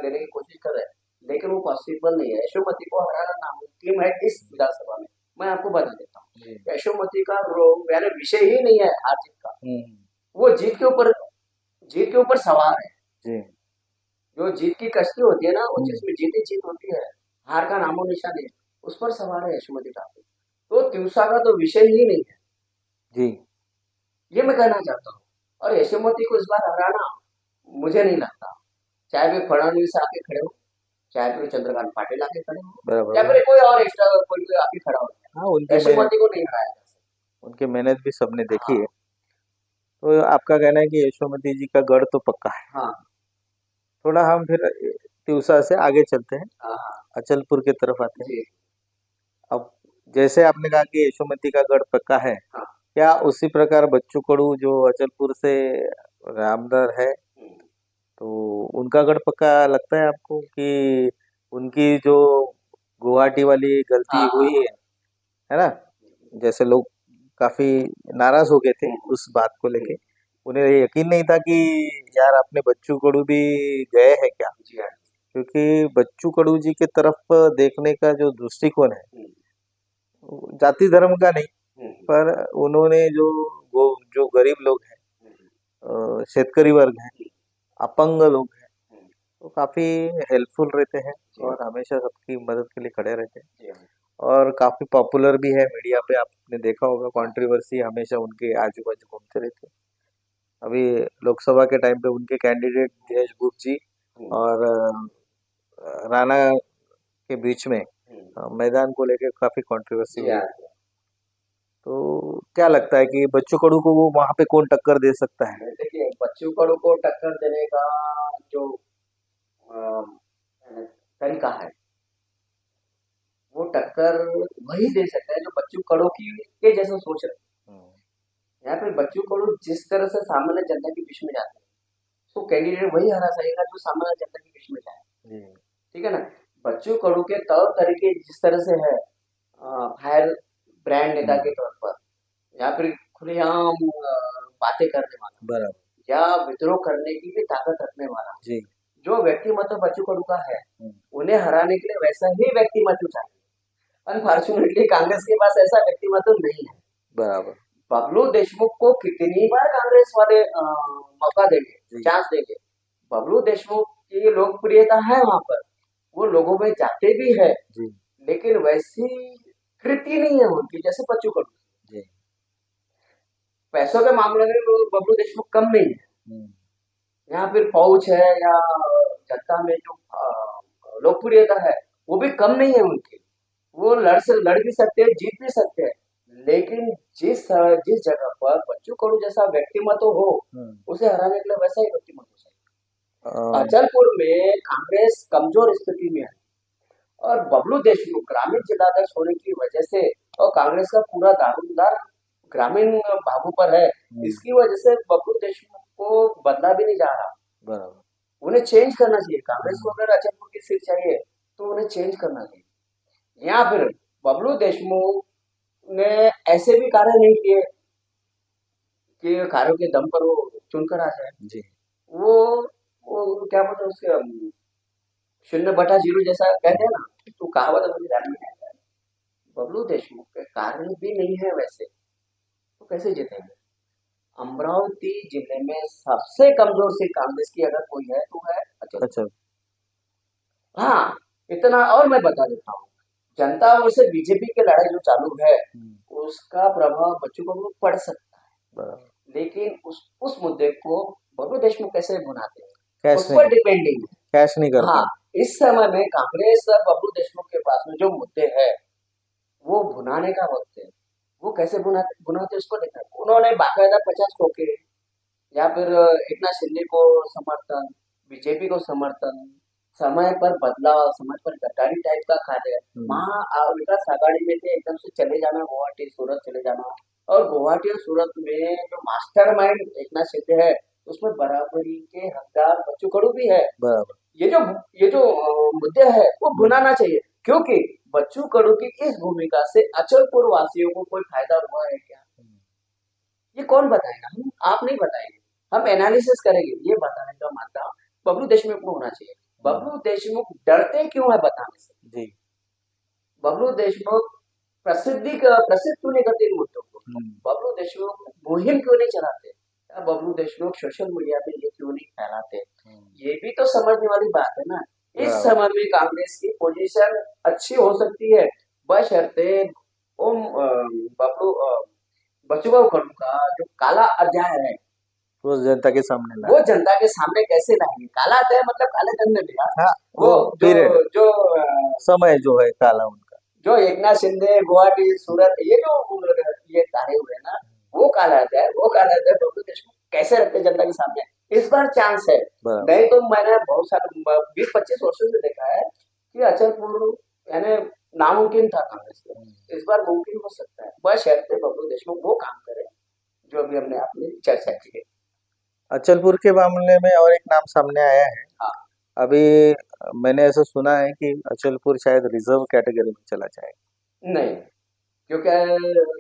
देने की कोशिश कर रहे हैं, लेकिन वो पॉसिबल नहीं है। यशोमती को हराना नामुमकिन है इस विधानसभा में, मैं आपको बता देता हूँ। यशोमती का विषय ही नहीं है हार जीत का, वो जीत के ऊपर सवार है। जो जीत की कश्ती होती है ना, वो जिसमें जीत होती है, हार का नामो निशान नहीं, उस पर सवार है यशोमती ठाकुर, तो तिवसा का तो विषय ही नहीं है जी, ये मैं कहना चाहता हूँ। और यशोमती को इस बार हराना मुझे नहीं लगता, चाहे वे फडणवीस आके खड़े हो, चाहे फिर चंद्रकांत पाटिल आके खड़े हो, या फिर कोई और एक्स्ट्रा कोई आके खड़ा हो, यशोमती को नहीं हराया। उनकी मेहनत भी सबने देखी है, तो आपका कहना है कि यशोमती जी का गढ़ तो पक्का है। हाँ। थोड़ा हम फिर तिवसा से आगे चलते हैं, अचलपुर की तरफ आते हैं। अब जैसे आपने कहा कि यशोमती का गढ़ पक्का है, क्या उसी प्रकार बच्चू कडू जो अचलपुर से रामदर है, तो उनका गढ़ पक्का लगता है आपको, कि उनकी जो गुवाहाटी वाली गलती हुई है ना, जैसे लोग काफी नाराज हो गए थे उस बात को लेके, उन्हें यकीन नहीं था कि यार अपने बच्चू कडू भी गए हैं क्या, क्योंकि बच्चू कडू जी के तरफ देखने का जो दृष्टिकोण है, जाति धर्म का नहीं, पर उन्होंने जो गरीब लोग हैं, शेतकरी वर्ग है, अपंग लोग हैं, तो काफी हेल्पफुल रहते हैं और हमेशा सबकी मदद के लिए खड़े रहते हैं, और काफी पॉपुलर भी है मीडिया पे, आपने देखा होगा कंट्रोवर्सी हमेशा उनके आजू बाजू घूमते रहते हैं। अभी लोकसभा के टाइम पे उनके कैंडिडेट दिनेश गुप्ता जी और राणा के बीच में मैदान को लेकर काफी कंट्रोवर्सी हुई। तो क्या लगता है कि बच्चू कडू को वो वहां पे कौन टक्कर दे सकता है? देखिए, बच्चू कडू को टक्कर देने का जो तरीका है, वो टक्कर वही दे सकता है जो बच्चू कडू की के जैसा सोच रहे हैं। यहाँ पे बच्चू कडू जिस तरह से सामान्य जनता के बीच में जाते हैं, तो कैंडिडेट वही हरा सकेगा जो सामान्य जनता के बीच में जाए। ठीक है ना। बच्चू कडू के तौर तरीके जिस तरह से है, फायर ब्रांड नेता के तौर पर, या फिर खुलेआम बातें करने वाला, बराबर, या विद्रोह करने की भी ताकत रखने वाला जी, जो व्यक्तिमत्व बच्चू कडू का है, उन्हें हराने के लिए वैसा ही व्यक्तिमत्व चाहिए। अनफॉर्चुनेटली कांग्रेस के पास ऐसा व्यक्तिमत्व नहीं है। बराबर। बबलू देशमुख को कितनी बार कांग्रेस वाले मौका देंगे, चांस देंगे। बबलू देशमुख की लोकप्रियता है वहां पर, वो लोगों में जाते भी है, लेकिन वैसी कृति नहीं है उनकी जैसे बच्चू कडू। पैसों के मामले में बबलू देशमुख कम नहीं है, यहाँ फिर पहुंच है या जनता में जो लोकप्रियता है वो भी कम नहीं है उनकी। वो लड़ भी सकते हैं, जीत भी सकते हैं, लेकिन जिस जगह पर बच्चू कडू जैसा व्यक्तिमत्व हो, उसे हराने के लिए वैसा ही व्यक्तिमत्व चाहिए। अचलपुर में कांग्रेस कमजोर स्थिति में है, और बबलू देशमुख ग्रामीण जिलाध्यक्ष होने की वजह से और कांग्रेस का पूरा दारोमदार ग्रामीण भागों पर है, इसकी वजह से बबलू देशमुख को बदला भी नहीं जा रहा। बराबर। उन्हें चेंज करना चाहिए। कांग्रेस को अगर अचलपुर की सीट चाहिए तो उन्हें चेंज करना चाहिए। या फिर बबलू देशमुख ने ऐसे भी कार्य नहीं किए कि कार्यों के दम पर वो चुनकर आ जाए जी। वो क्या बोलते हैं उसके 0/0 जैसा कहते हैं ना, तो कहावत मुझे ध्यान में आता है। बबलू देशमुख के कार्य भी नहीं है वैसे, तो कैसे जीतेंगे? अमरावती जिले में सबसे कमजोर सीट कांग्रेस की अगर कोई है तो है अचलपुर। हाँ, इतना और मैं बता देता हूँ, जनता और से बीजेपी की लड़ाई जो चालू है, उसका प्रभाव बच्चों को पड़ सकता है, लेकिन उस मुद्दे को बबलू देशमुख कैसे भुनाते हैं उस पर डिपेंडिंग है, कैश नहीं करते। हाँ, इस समय में कांग्रेस और बबलू देशमुख के पास में जो मुद्दे हैं वो भुनाने का वक्त है। वो कैसे भुनाते उसको देखना। उन्होंने बाकायदा 50 ठोके, या फिर एकनाथ शिंदे को समर्थन, बीजेपी को समर्थन, समय पर बदलाव, समय पर गद्दारी टाइप का कार्य, विकास आघाड़ी में थे, एकदम से चले जाना गुवाहाटी सूरत चले जाना, और गुवाहाटी और सूरत में जो मास्टरमाइंड एकनाथ शिंदे है, उसमें बराबरी के हकदार बच्चू कडू भी है। बराबर। ये जो मुद्दे है वो भुनाना चाहिए, क्योंकि बच्चू कडू की इस भूमिका से अचलपुर वासियों को कोई फायदा हुआ है क्या? ये कौन बताएगा? आप नहीं बताएंगे, हम एनालिसिस करेंगे। ये बताने का मामला बबलू देशमुख को होना चाहिए। बबलू देशमुख डरते क्यों है बताने से जी? बबलू देशमुख प्रसिद्ध क्यों नहीं करते इन मुद्दों को? बबलू देशमुख मुहिम क्यों नहीं चलाते? बबलू देशमुख सोशल मीडिया पे ये क्यों नहीं फैलाते? ये भी तो समझने वाली बात है ना। इस समय में कांग्रेस की पोजीशन अच्छी हो सकती है, बशर्ते बच्चू कडू का जो काला अध्याय है वो जनता के सामने कैसे लाएंगे? काला अध्याय मतलब काले धन में दिया। हाँ, वो जो समय जो है काला उनका, जो एकनाथ शिंदे गुवाहाटी सूरत ये कार्य हुए ना, वो काला अध्याय बबलू देशमुख कैसे रखते जनता के सामने? इस बार चांस है। नहीं तो मैंने बहुत सारे 20-25 वर्षों से देखा है कि अचलपुर यानी नामुमकिन था कांग्रेस के, इस बार मुमकिन हो सकता है, बशर्ते बबलू देशमुख वो काम करे जो अभी हमने आपने चर्चा की है। अचलपुर के मामले में और एक नाम सामने आया है। हाँ। अभी मैंने ऐसा सुना है कि अचलपुर शायद रिजर्व कैटेगरी में चला जाएगा। नहीं, क्योंकि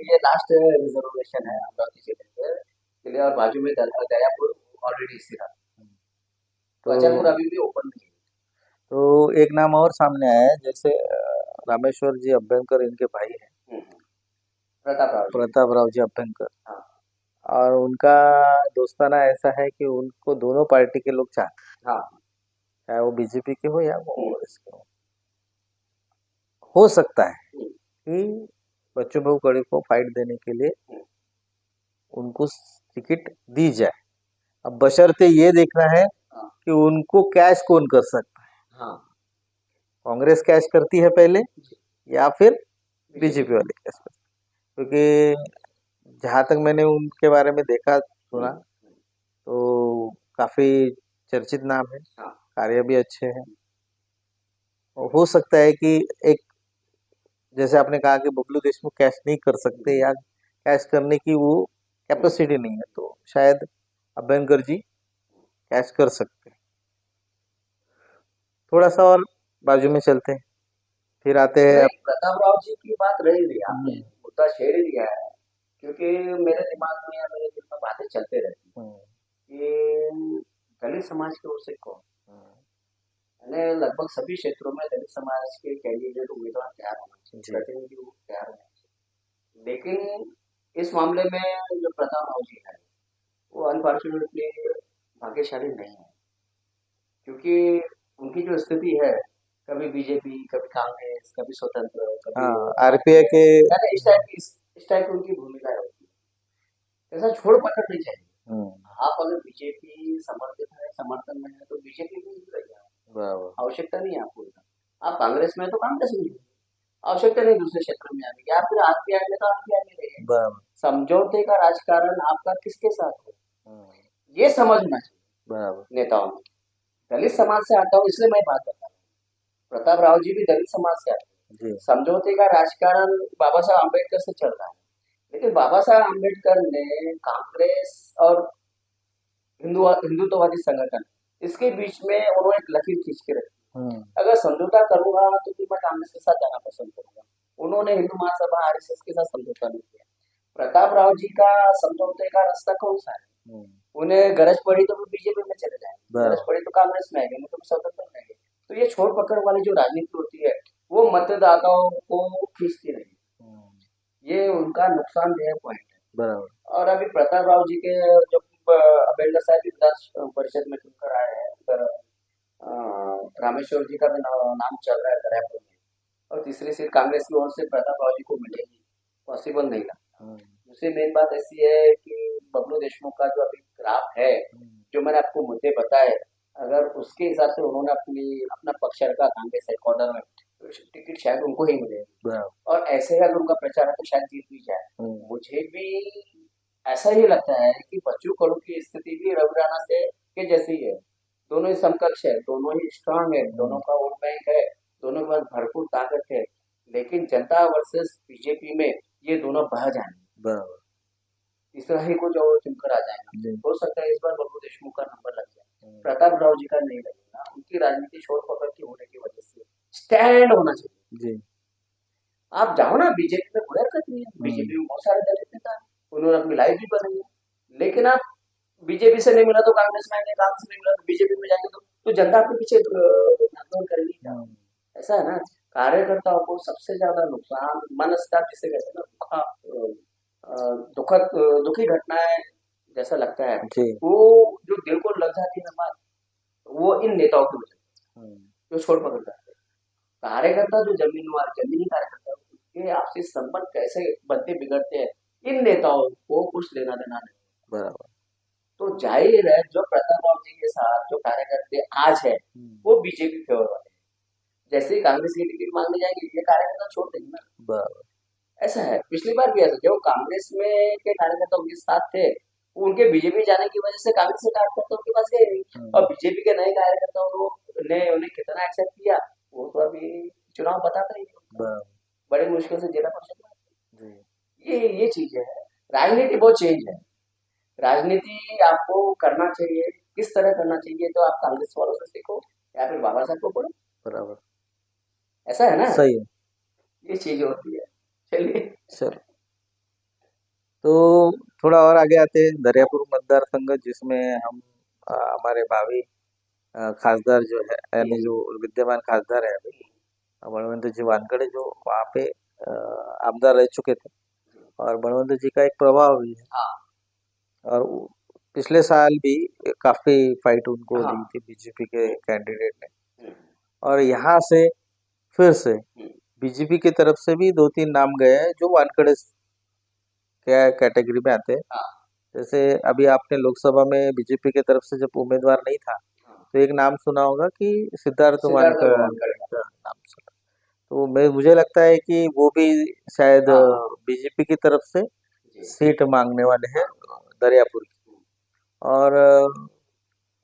ये लास्ट रिजर्वेशन है अमरावती जिले के लिए, और बाजू में दयापुर ऑलरेडी स्थित है, तो अचलपुर अभी भी ओपन नहीं है। तो एक नाम और सामने आया है, जैसे रामेश्वर जी अभ्यंकर इनके भाई हैं, प्रताप राव जी अभ्यंकर। हाँ। और उनका दोस्ताना ऐसा है कि उनको दोनों पार्टी के लोग चाहते हैं। हाँ। चाहे वो बीजेपी के हो या वो कांग्रेस के हो सकता है कि बच्चू भाऊ कडू को फाइट देने के लिए उनको टिकट दी जाए। अब बशर्ते ये देखना है कि उनको कैश कौन कर सकता है, हाँ कांग्रेस कैश करती है पहले जी, या फिर बीजेपी बीजेपी वाले कैश करते हैं? क्योंकि जहाँ तक मैंने उनके बारे में देखा सुना तो काफी चर्चित नाम है, हाँ कार्य भी अच्छे हैं। और हो सकता है कि एक, जैसे आपने कहा कि बबलू देशमुख कैश नहीं कर सकते या कैश करने की वो कैपेसिटी नहीं है, तो शायद अभ्यंकर जी कैश कर सकते हैं। थोड़ा सा और बाजू में चलते हैं, फिर आते हैं नहीं, प्रताप राव जी की बात रही थी, आपने मुद्दा छेड़ ही दिया है। क्योंकि मेरे दिमाग में या मेरे दिल में बातें चलते रहती हैं कि दलित समाज की ओर से कौन, यानी लगभग सभी क्षेत्रों में दलित समाज के कैंडिडेट उम्मीदवार तैयार होना चाहिए, जी प्रतिनिधि तैयार होना चाहिए। लेकिन इस मामले में जो प्रताप राव जी है वो अनफॉर्चुनेटली भाग्यशाली नहीं है, क्योंकि उनकी जो स्थिति है, कभी बीजेपी, कभी कांग्रेस, कभी स्वतंत्र, कभी हाँ, आरपीआई आरपीआई, के यानी इस टाइप की उनकी भूमिका होती है। ऐसा छोड़ पकड़ नहीं चाहिए। आप अगर बीजेपी समर्थित है, समर्थन में है, तो बीजेपी में ही रहिए, बराबर आवश्यकता नहीं है आपको इधर। आप कांग्रेस में है तो कांग्रेस में रहिए, आवश्यकता नहीं दूसरे क्षेत्र में आने की। आप फिर आरपीआई में तो आरपीआई में रहिए। बराबर समझौते का राजकारण आपका किसके साथ हो, ये समझना चाहिए बराबर नेताओं में। दलित समाज से आता हूँ इसलिए मैं बात बता रहा हूँ, प्रताप राव जी भी दलित समाज से आते हैं। जी समझौते का राजकारण बाबा साहब अम्बेडकर से चल रहा है, लेकिन बाबा साहब अम्बेडकर ने कांग्रेस और हिंदुत्ववादी संगठन, इसके बीच में उन्होंने एक लकीर खींच के रखी। अगर समझौता करूंगा तो फिर मैं कांग्रेस के साथ जाना पसंद करूंगा। उन्होंने हिंदू महासभा आरएसएस के साथ समझौता नहीं किया। प्रताप राव जी का समझौते का रास्ता कौन सा है, उन्हें गरज पड़ी तो वो बीजेपी में चले जाए, गरज पड़ी तो कांग्रेस में आएंगे, नहीं तो स्वतंत्र में आएंगे। तो ये छोड़ पकड़ वाली जो राजनीति होती है वो मतदाताओं को खींचती नहीं, ये उनका नुकसानदेह पॉइंट है। बराबर और अभी प्रताप राव जी के जब अम्बेडकर साहब भी विधान परिषद में चुनकर आए हैं, उधर रामेश्वर जी का भी नाम चल रहा है दरियापुर में, और तीसरी सीट कांग्रेस की ओर से प्रताप राव जी को मिलेगी, पॉसिबल नहीं लगता। दूसरी मेन बात ऐसी है कि बबलू देशमुख का जो अभी ग्राफ है, जो मैंने आपको मुद्दे बताए, अगर उसके हिसाब से उन्होंने अपना पक्ष रखा कांग्रेस हेडक्वार्टर में, तो टिकट शायद उनको ही मिलेगी। और ऐसे अगर उनका प्रचार है तो शायद जीत भी जाए। मुझे भी ऐसा ही लगता है कि बच्चू कडू की स्थिति भी रवि राणा से के जैसी है। दोनों ही समकक्ष है, दोनों ही स्ट्रांग है, दोनों का वोट बैंक है, दोनों के पास भरपूर ताकत है, लेकिन जनता वर्सेस बीजेपी में ये दोनों बह जाएंगे। बराबर तीसरा ही कुछ और चुनकर आ जाएगा। हो सकता है इस बार बबलू देशमुख का नंबर लग जाए, प्रताप राव जी का नहीं लगेगा। उनकी राजनीति छोड़ पकड़ की होने की वजह से स्टैंड होना चाहिए जी। आप जाओ ना बीजेपी में, कोई हरकत नहीं है, बीजेपी में बहुत सारे दलित नेता हैं, उन्होंने अपनी लाइफ भी बनाई है। लेकिन आप बीजेपी से नहीं मिला तो कांग्रेस में आएंगे, कांग्रेस नहीं मिला तो बीजेपी में जाएंगे, तो जनता आपके पीछे आंदोलन करेगी क्या? ऐसा है ना, कार्यकर्ताओं को सबसे ज्यादा नुकसान मनस्ताप जिसे कहते हैं ना, दुखद दुखी घटनाएं जैसा लगता है, वो जो दिल को लग जाती है ना बात, वो इन नेताओं की वजह जो छोड़ पकड़ करते हैं। कार्यकर्ता जो जमीनी कार्यकर्ता, ये आपसी संबंध कैसे बनते बिगड़ते हैं, इन नेताओं को कुछ लेना देना नहीं। बराबर तो जाहिर है जो प्रताप राव जी के साथ जो कार्यकर्ता आज है वो बीजेपी फेवर वाले हैं। जैसे ही कांग्रेस की टिकट मांगने जाएंगे ये कार्यकर्ता छोड़ देंगे ना। बराबर ऐसा है, पिछली बार भी ऐसा, जो कांग्रेस में के कार्यकर्ता उनके साथ थे, उनके बीजेपी जाने की वजह से कांग्रेस के कार्यकर्ता उनके पास गए नहीं, और बीजेपी के नए कार्यकर्ताओं ने उन्हें कितना एक्सेप्ट किया वो तो अभी चुनाव बताता ही है। बड़ी मुश्किल से जिला परिषद में ये चीज है। राजनीति बहुत चेंज है, राजनीति आपको करना चाहिए, किस तरह करना चाहिए, तो आप कांग्रेस वालों से सीखो या फिर बाबा साहब को पढ़ो। बराबर ऐसा है ना, सही है, ये चीज होती है। चलिए चलो तो थोड़ा और आगे आते हैं, दरियापुर मतदार संघ, जिसमें हम हमारे भावी खासदार जो है, यानी जो विद्यमान खासदार है अभी बलवंत जी वानखड़े, जो वहाँ पे आमदार रह चुके थे, और बलवंत जी का एक प्रभाव भी है। और पिछले साल भी काफी फाइट उनको दी थी बीजेपी के कैंडिडेट ने, और यहाँ से फिर से बीजेपी की तरफ से भी 2-3 नाम गए हैं जो वानखड़े क्या कैटेगरी में आते हैं। जैसे अभी आपने लोकसभा में बीजेपी की तरफ से जब उम्मीदवार नहीं था तो एक नाम सुना होगा कि सिद्धार्थ सिद्धार्थ वानकर वानखड़े का। का नाम सुना। तो मुझे लगता है कि वो भी शायद हाँ बीजेपी की तरफ से जी। सीट मांगने वाले हैं दरियापुर की। और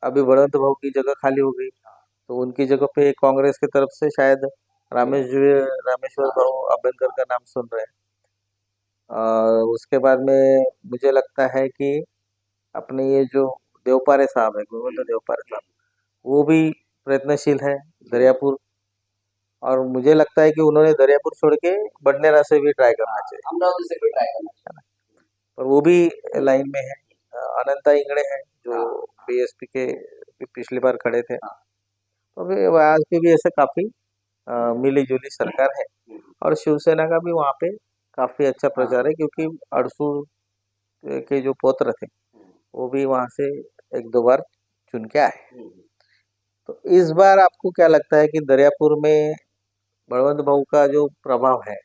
अभी बड़वंत भाऊ की जगह खाली हो गई, तो उनकी जगह पे कांग्रेस की तरफ से शायद रामेश्वर भाऊ अभ्यंकर का नाम सुन रहे हैं। उसके बाद में मुझे लगता है कि अपने ये जो देवपारे साहब है, गोविंद देवपारे साहब, वो भी प्रयत्नशील है दरियापुर। और मुझे लगता है कि उन्होंने दरियापुर छोड़ के बडनेरा से भी ट्राई करना चाहिए, अमरावती से कोई ट्राई करना चाहिए। पर वो भी लाइन में है। अनंता इंगड़े हैं जो हाँ बीएसपी के पिछली बार खड़े थे, हाँ तो अभी आज के भी ऐसे काफी मिली जुली सरकार है। और शिवसेना का भी वहाँ पे काफी अच्छा प्रचार है, क्योंकि अड़सूल के जो पौत्र थे वो भी वहाँ से एक दो बार चुन के आए। तो इस बार आपको क्या लगता है कि दरियापुर में बलवंत भाऊ का जो प्रभाव है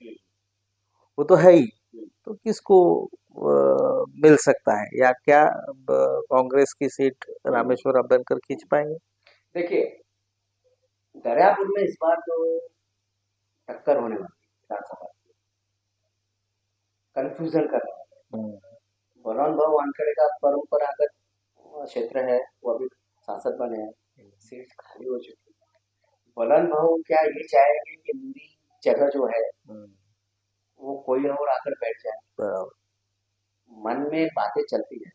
वो तो है ही, तो किसको मिल सकता है, या क्या कांग्रेस की सीट रामेश्वर अभ्यंकर खींच पाएंगे? देखिए, दरियापुर में इस बार जो टक्कर होने वाली है विधानसभा की, कंफ्यूजन कर रहा है। हम्म, बलवान भाऊ वानखेड़े का परंपरागत क्षेत्र है, वो अभी सांसद बने हैं, सीट खाली हो चुकी है। बलवान भाऊ क्या ये चाहेंगे कि मेरी जगह जो है हम्म, वो कोई और आकर बैठ जाए? बराबर। मन में बातें चलती है,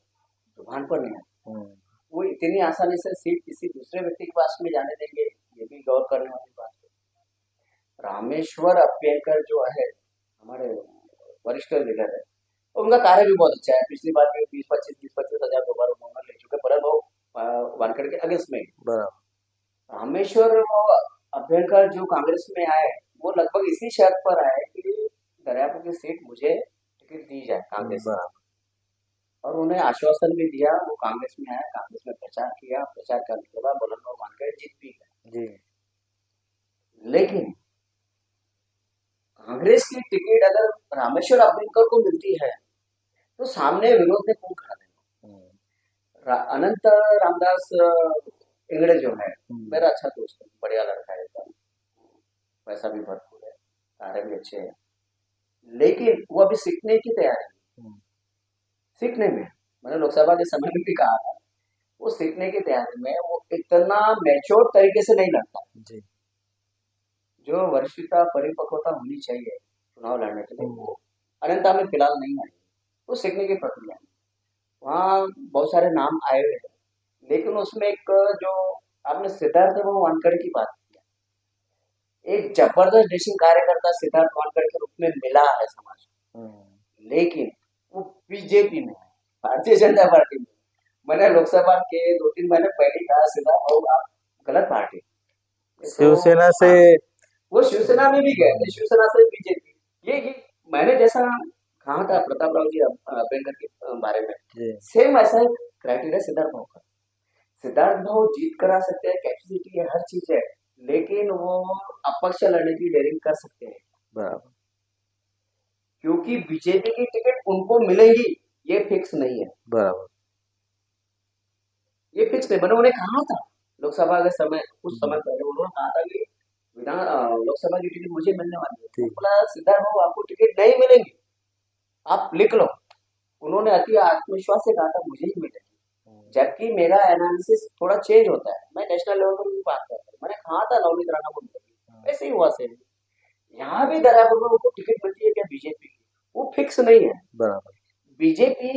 जुबान पर नहीं आती। हम्म, वो इतनी आसानी से सीट किसी दूसरे व्यक्ति के पास में जाने देंगे, ये भी गौर करने वाली बात है। रामेश्वर अभ्यंकर जो है हमारे वरिष्ठ लीडर है, उनका कार्य भी बहुत अच्छा है। पिछली बार भी 20-25 दोबारा उन्होंने ले चुके, पर वो वानखेड़े के अगेंस्ट में। बराबर। रामेश्वर अभ्यंकर जो कांग्रेस में आए, वो लगभग इसी शर्त पर आए कि दरियापुर की सीट मुझे टिकट दी जाए कांग्रेस से। बराबर। और उन्हें आश्वासन भी दिया, वो कांग्रेस में आया, कांग्रेस में प्रचार किया, प्रचार करने के बाद बलवान भाऊ वानखेड़े जीत भी गए। जी। लेकिन कांग्रेस की टिकट अगर रामेश्वर अभ्यंकर को मिलती है तो सामने विरोध में कौन खड़ा है? हम्म, अनंत रामदास इंगड़े जो है मेरा अच्छा दोस्त है, बढ़िया लड़का है एकदम, पैसा भी भरपूर है, कार्य भी अच्छे है, लेकिन वो अभी सीखने की तैयारी है। हम्म, सीखने में, मैंने लोकसभा के समय में भी कहा था, वो सीखने की तैयारी में वो इतना मैच्योर तरीके से नहीं लड़ता। जी। जो वरिष्ठता परिपक्वता होनी चाहिए चुनाव लड़ने के लिए, वो अनंता में फिलहाल नहीं आई। वो सीखने की प्रक्रिया है। वहाँ बहुत सारे नाम आए हुए हैं, लेकिन उसमें एक जो आपने सिद्धार्थ वानखेड़े की बात की, एक जबरदस्त देशिंग कार्यकर्ता सिद्धार्थ वानखेड़े के रूप में मिला है समाज को, लेकिन वो बीजेपी में है, भारतीय जनता पार्टी में। मैंने लोकसभा के 2-3 महीने पहले कहा, सिद्धार्थ भाऊ आप गलत पार्टी, ये तो शिवसेना से। वो शिवसेना में भी गए थे, शिवसेना से बीजेपी। ये मैंने जैसा कहा था प्रताप राव जी अभ्यंकर के बारे में, जी। सेम ऐसा ही क्राइटेरिया सिद्धार्थ भाऊ का। सिद्धार्थ भाऊ जीत करा सकते हैं, कैपेसिटी है, हर चीज है, लेकिन वो अपक्ष लड़ने की डेयरिंग कर सकते हैं, बराबर। क्योंकि बीजेपी की टिकट उनको मिलेगी ये फिक्स नहीं है। बराबर। ये फिक्स नहीं, मैंने उन्हें कहा था लोकसभा के समय, कुछ समय पहले उन्होंने कहा था कि विधान लोकसभा की टिकट मुझे मिलने वाली है। ठीक। बोला सिद्धार्थ भाऊ आपको टिकट नहीं मिलेगी, आप लिख लो। उन्होंने अति आत्मविश्वास से कहा था मुझे ही मिलेगी, जबकि मेरा एनालिसिस थोड़ा चेंज होता है, मैं नेशनल लेवल पर भी बात करता हूँ। मैंने कहा था नवनीत राणा को मिलेगी, ऐसे ही हुआ सेम। यहाँ भी दरियापुर में उनको टिकट मिलती है क्या बीजेपी की, वो फिक्स नहीं है। बराबर। बीजेपी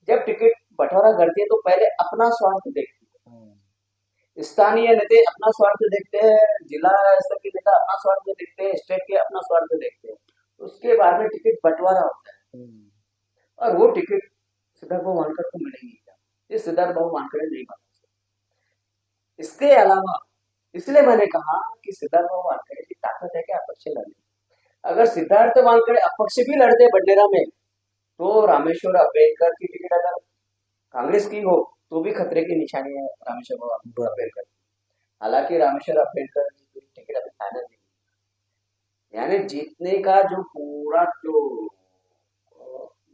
जब टिकट बंटवारा करती है तो पहले अपना स्वार्थ देखती है, स्थानीय नेता अपना स्वार्थ देखते हैं, जिला स्तर के नेता अपना स्वार्थ देखते हैं, स्टेट के अपना स्वार्थ देखते हैं, उसके बाद में टिकट बंटवारा होता है। और वो टिकट सिद्धार्थ भाऊ वानखेड़े को मिलेगी क्या, ये सिद्धार्थ भाऊ वानखेड़े नहीं बता सकते। इसके अलावा इसलिए मैंने कहा कि सिद्धार्थ भाऊ वानखेड़े की ताकत है कि अपक्ष लड़ने। अगर सिद्धार्थ वानखेड़े अपक्ष भी लड़ते बडनेरा में, तो रामेश्वर अभ्यंकर की टिकट अगर कांग्रेस की हो तो भी खतरे की निशानी है रामेश्वर अभ्यंकर। हालांकि रामेश्वर अभ्यंकर की टिकट अभी फाइनल नहीं, यानी जीतने का जो पूरा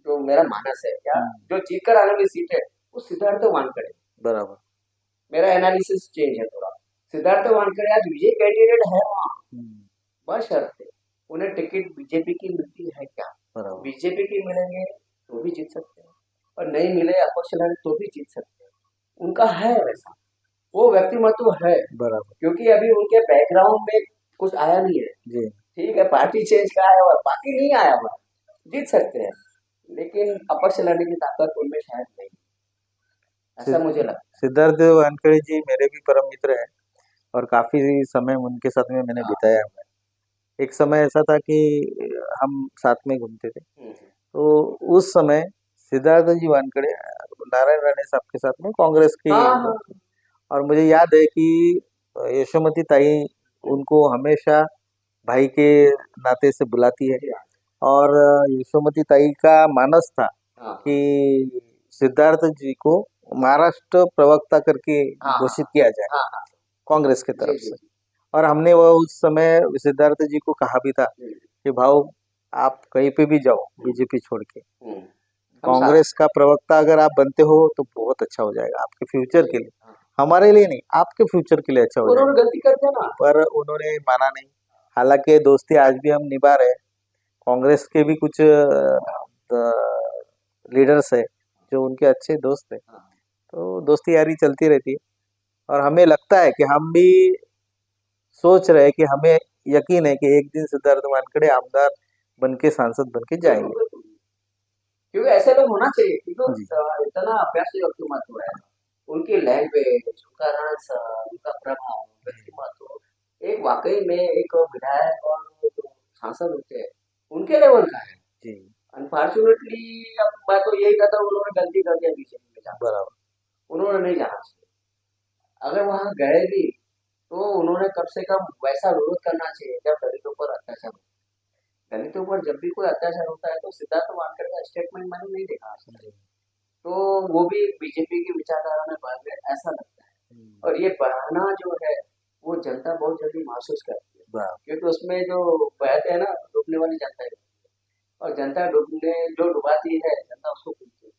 जो मेरा मानस है, क्या जो जीत कर आने वाली सीट है वो सिद्धार्थ वानखेड़े। बराबर। मेरा एनालिसिस चेंज है थोड़ा। सिद्धार्थ वानखेड़े आज विजय कैंडिडेट है वहाँ, बस शर्त है उन्हें टिकट बीजेपी की मिलती है क्या, बीजेपी की मिलेंगे तो भी जीत सकते हैं और नहीं मिले अपक्ष लड़े तो भी जीत सकते हैं, उनका है वैसा, वो व्यक्तिमत्व है बराबर। क्योंकि अभी उनके बैकग्राउंड में कुछ आया नहीं है जी। ठीक है, पार्टी चेंज का है और पार्टी नहीं आया हुआ, जीत सकते हैं लेकिन अपक्ष लड़ने की ताकत उनमें शायद नहीं, ऐसा मुझे लगता है। सिद्धार्थ वानखेड़े जी मेरे भी परम मित्र हैं और काफी समय उनके साथ में मैंने बिताया है। एक समय ऐसा था कि हम साथ में घूमते थे, तो उस समय सिद्धार्थ जी वानखेड़े नारायण राणे साहब के साथ में कांग्रेस की, हाँ। और मुझे याद है कि यशोमती ताई उनको हमेशा भाई के नाते से बुलाती है और यशोमती ताई का मानस था कि सिद्धार्थ जी को महाराष्ट्र प्रवक्ता करके घोषित किया जाए कांग्रेस की तरफ से, और हमने वो उस समय सिद्धार्थ जी को कहा भी था कि भाऊ आप कहीं पे भी जाओ बीजेपी छोड़ के, कांग्रेस का प्रवक्ता अगर आप बनते हो तो बहुत अच्छा हो जाएगा आपके फ्यूचर के लिए, हमारे लिए नहीं आपके फ्यूचर के लिए अच्छा हो जाएगा। गलती करते ना, पर उन्होंने माना नहीं, हालांकि दोस्ती आज भी हम निभा रहे हैं, कांग्रेस के भी कुछ लीडर्स है जो उनके अच्छे दोस्त है, तो दोस्ती यारी चलती रहती है और हमें लगता है कि हम भी सोच रहे हैं कि हमें यकीन है कि एक दिन सिद्धार्थ वानखेड़े आमदार बन के सांसद बन के जाएंगे, क्योंकि ऐसे लोग होना चाहिए क्योंकि इतना अभ्यास व्यक्तिमत्व है, उनकी लैंग्वेज, उनका रस, उनका प्रभाव, व्यक्तिमत्व एक वाकई में एक विधायक और जो सांसद होते हैं उनके लेवल का है जी। अनफॉर्चुनेटली अब मैं तो यही कहता हूँ उन्होंने गलती कर दिया बीजेपी में जाकर, बराबर, उन्होंने नहीं जाना चाहिए, अगर वहां गए भी तो उन्होंने कम से कम वैसा विरोध करना चाहिए जब दलितों पर अत्याचार, दलितों पर जब भी कोई अत्याचार होता है तो सिद्धार्थ वानखेड़े का स्टेटमेंट मैंने नहीं देखा, तो वो भी बीजेपी की विचारधारा में बढ़ गए ऐसा लगता है, और ये बढ़ाना जो है वो जनता बहुत जल्दी महसूस करती है क्योंकि उसमें जो बहते हैं ना डूबने वाली जनता है, और जनता डूबने जो डुबाती है जनता उसको पूछती है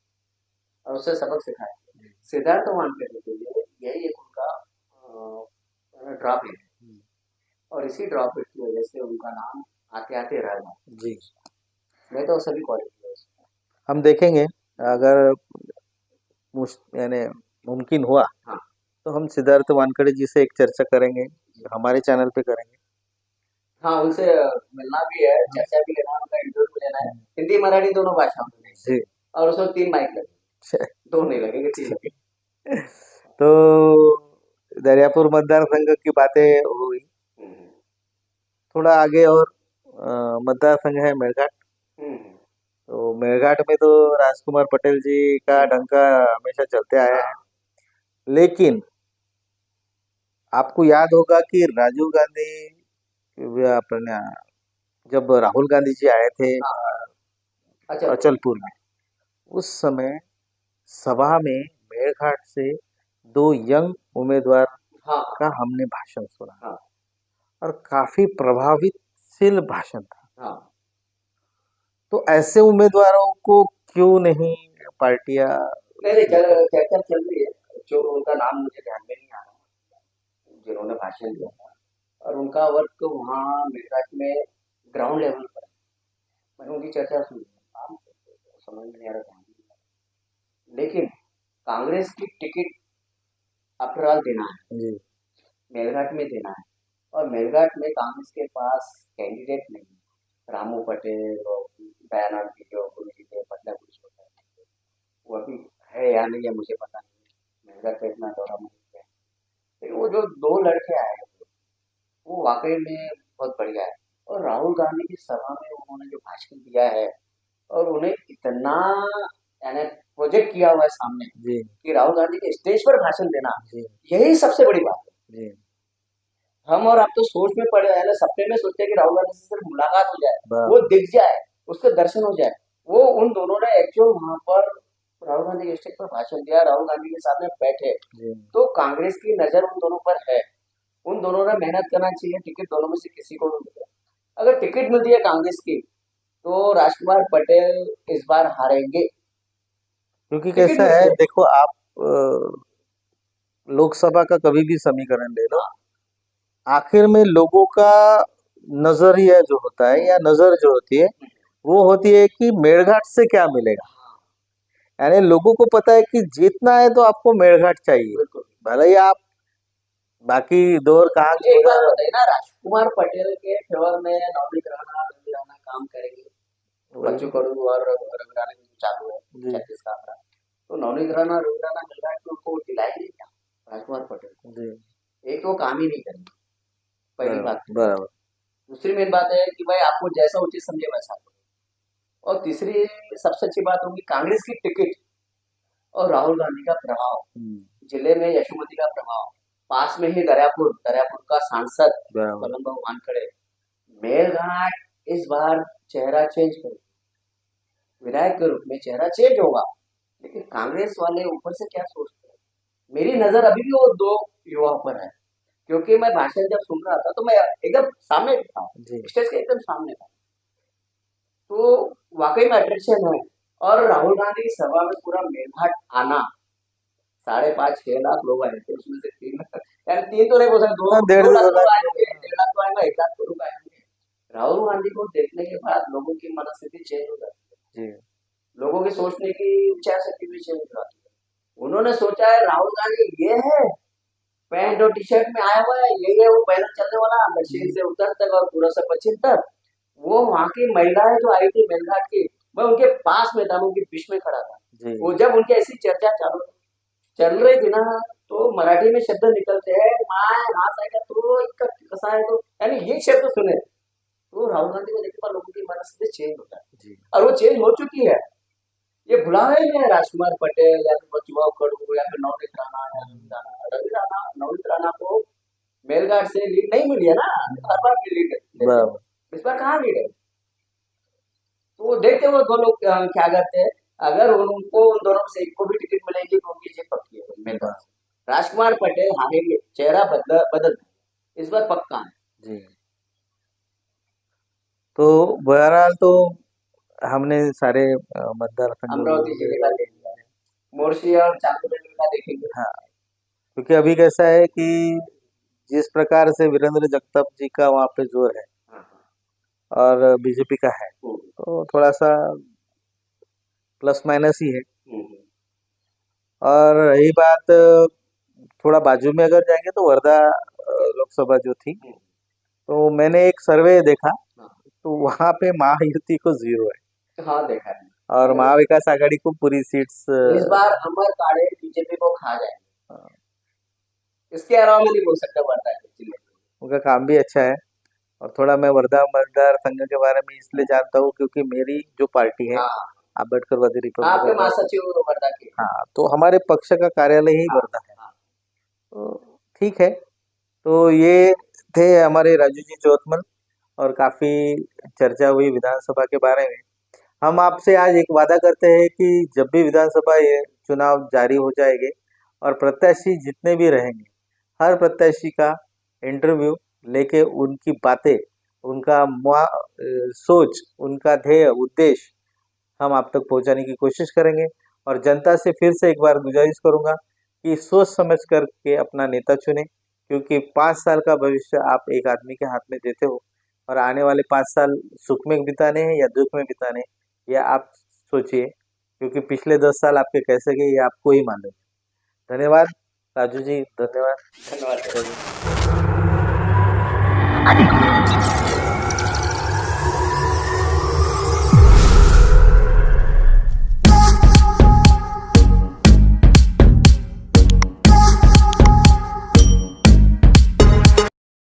और उससे सबक सिखाती है। सिद्धार्थ वानखेड़े के लिए यही एक उनका ड्रॉप है और इसी ड्रॉप की वजह से उनका नाम आते आते रह गया जी। मैं तो सभी क्वालिटी हम देखेंगे अगर यानी मुमकिन हुआ तो हम सिद्धार्थ वानखेड़े जी से एक चर्चा करेंगे, हमारे चैनल पे करेंगे। हाँ, उनसे मिलना भी है, चर्चा भी करना, उनका इंटरव्यू लेना है, हिंदी मराठी दोनों भाषाओं में जी, और उसमें 3 माइक लगे, 2 नहीं लगेंगे 3 लगेंगे। तो दरियापुर मतदार संघ की बातें हुई, थोड़ा आगे और मतदार संघ है मेरघाट, तो मेरघाट में तो राजकुमार पटेल जी का डंका हमेशा चलते आया है, लेकिन आपको याद होगा कि राजीव गांधी अपने जब राहुल गांधी जी आए थे अचलपुर में, उस समय सभा में मेरघाट से 2 यंग उम्मीदवार का हमने भाषण सुना और काफी प्रभावितशील भाषण था, तो ऐसे उम्मीदवारों को क्यों नहीं पार्टियां चर्चा चल रही है, जो उनका नाम मुझे ध्यान में नहीं आ रहा जिन्होंने भाषण दिया था, और उनका वर्क वहाँ मेरठ में ग्राउंड लेवल पर है, मैंने उनकी चर्चा सुनी, समझ में नहीं आ रहा, लेकिन कांग्रेस की टिकट अप्रैल देना है, मेरघाट में देना है, और मेरघाट में कांग्रेस के पास कैंडिडेट नहीं, रामू पटेल और दयानंद जी जो गुरु जी थे पटना पुलिस होता है, वो अभी है या नहीं है मुझे पता नहीं, मेरघाट का इतना दौरा मुझे है, लेकिन वो जो 2 लड़के आए वो वाकई में बहुत बढ़िया है, और राहुल गांधी की सभा में उन्होंने जो भाषण दिया है और उन्हें इतना यानी प्रोजेक्ट किया हुआ है सामने कि राहुल गांधी के स्टेज पर भाषण देना, यही सबसे बड़ी बात है। हम और आप तो सोच में पड़े हैं ना, सपने में सोचते हैं कि राहुल गांधी से सिर्फ मुलाकात हो जाए, वो दिख जाए, उसके दर्शन हो जाए, वो उन दोनों ने एक्चुअल वहां पर राहुल गांधी के स्टेज पर भाषण दिया, राहुल गांधी के साथ में बैठे, तो कांग्रेस की नजर उन दोनों पर है, उन दोनों ने मेहनत करना चाहिए, टिकट दोनों में से किसी को भी मिले, अगर टिकट मिलती है कांग्रेस की तो राजकुमार पटेल इस बार हारेंगे, क्योंकि कैसा है देखो आप लोकसभा का कभी भी समीकरण ले लो, आखिर में लोगों का नजरिया जो होता है या नजर जो होती है वो होती है कि मेड़घाट से क्या मिलेगा। यानी लोगों को पता है कि जीतना है तो आपको मेड़घाट चाहिए, बिल्कुल। भले ही आप बाकी दौर कहाँ मुझे एक बात बताइए ना, राजकुमार पटेल के फेवर में नवनीत राणा रवि राणा काम करेंगे, बच्चू कडू और रवि राणा की जो चालू है जी 36 का आंकड़ा, तो नवनीत राणा रवि राणा मिलकर के उनको दिलाएंगे क्या राजकुमार पटेल को? जी एक तो काम ही नहीं करेंगे, पहली बात। बराबर दूसरी मेन बात है कि भाई आपको जैसा उचित समझे वैसा करो। और तीसरी सबसे अच्छी बात होगी कांग्रेस की टिकट और राहुल गांधी का प्रभाव, जिले में यशोमती का प्रभाव, पास में ही दरियापुर का सांसद बराबर बलम बाबू वानखड़े, मेलघाट इस बार चेहरा चेंज करो, विधायक के रूप में चेहरा चेंज होगा, लेकिन कांग्रेस वाले ऊपर से क्या सोचते हैं? मेरी नजर अभी भी वो दो युवाओं पर है, क्योंकि मैं भाषण जब सुन रहा था तो मैं एकदम सामने था, जी स्टेज के एकदम सामने था, तो वाकई में अट्रैक्शन है। और राहुल गांधी की सभा में पूरा मेलघाट आना, 5.5-6 लाख लोग आए थे, उसमें से 3 लाख, यानी 3 तो नहीं बोल सकते, हाँ, 2 लाख दो लोग लाख आए होंगे, 1.5 लाख तो आएगा, 1 लाख तो लोग आएंगे। राहुल गांधी को देखने के बाद लोगों की मनस्थिति चेंज हो जाती है, जी लोगों की सोचने की विचार शक्ति भी चेंज हो जाती है। उन्होंने सोचा है राहुल गांधी ये है, पैंट और टी शर्ट में आया हुआ है, यही है वो पैदल चलने वाला, दक्षिण से उत्तर तक और पूर्व से पश्चिम तक। वो वहाँ की महिलाएं जो आई थी मेलघाट की, मैं उनके पास में था, उनके बीच में खड़ा था। जी वो जब उनकी ऐसी चर्चा चल रही थी ना, तो मराठी में शब्द निकलते हैं, माय घास आएगा तो इक्का कसा है, तो यानी ये शब्द सुने तो राहुल गांधी को देखने पर लोगों की मनस्थिति चेंज होता है, जी और वो चेंज हो चुकी है। ये भुला रहे हैं राजकुमार पटेल या फिर बच्चू कडू या फिर नवनीत राणा या रवि राणा। नवनीत राणा को मेलघाट से लीड नहीं मिली है ना, हर बार की लीड है, बराबर इस बार कहाँ लीड है? तो देखते वो दोनों क्या करते हैं। अगर उनको उन दोनों में से एक को भी टिकट मिलेगी तो उनकी जीत पक्की है मेलघाट से। राजकुमार पटेल हारेंगे, चेहरा बदल इस बार पक्का है जी। तो बहरहाल तो हमने सारे मतदार संघ अमरावती जिले का ले लिया है, मोर्शी और चांदोली का देखेंगे। हाँ, क्योंकि अभी कैसा है कि जिस प्रकार से वीरेंद्र जगताप जी का वहाँ पे जोर है और बीजेपी का है, तो थोड़ा सा प्लस माइनस ही है। और रही बात थोड़ा बाजू में अगर जाएंगे तो वर्धा लोकसभा जो थी, तो मैंने एक सर्वे देखा तो वहाँ पे महायुति को 0 है। हाँ देखा है। और महाविकास आघाड़ी को पूरी सीट्स इस बार अमर काड़े बीजेपी को खा जाएंगे, इसके अलावा मैं नहीं बोल सकता वर्धा के जिले में। उनका काम भी अच्छा है। और थोड़ा मैं वर्धा मतदार संघ के बारे में इसलिए जानता हूँ क्योंकि मेरी जो पार्टी है अम्बेडकरवादी आपके रिपब्लिक, महासचिव वर्धा के, हाँ, तो हमारे पक्ष का कार्यालय ही वर्धा है। तो ठीक है, तो ये थे हमारे राजू जी चौथमल, और काफी चर्चा हुई विधानसभा के बारे में। हम आपसे आज एक वादा करते हैं कि जब भी विधानसभा ये चुनाव जारी हो जाएंगे और प्रत्याशी जितने भी रहेंगे, हर प्रत्याशी का इंटरव्यू लेके उनकी बातें, उनका सोच, उनका ध्येय उद्देश्य हम आप तक पहुंचाने की कोशिश करेंगे। और जनता से फिर से एक बार गुजारिश करूंगा कि सोच समझ करके अपना नेता चुने, क्योंकि 5 साल का भविष्य आप एक आदमी के हाथ में देते हो, और आने वाले 5 साल सुख में बिताने हैं या दुख में बिताने, या आप सोचिए, क्योंकि पिछले 10 साल आपके कैसे गए ये आपको ही मालूम है। धन्यवाद राजू जी, धन्यवाद। धन्यवाद।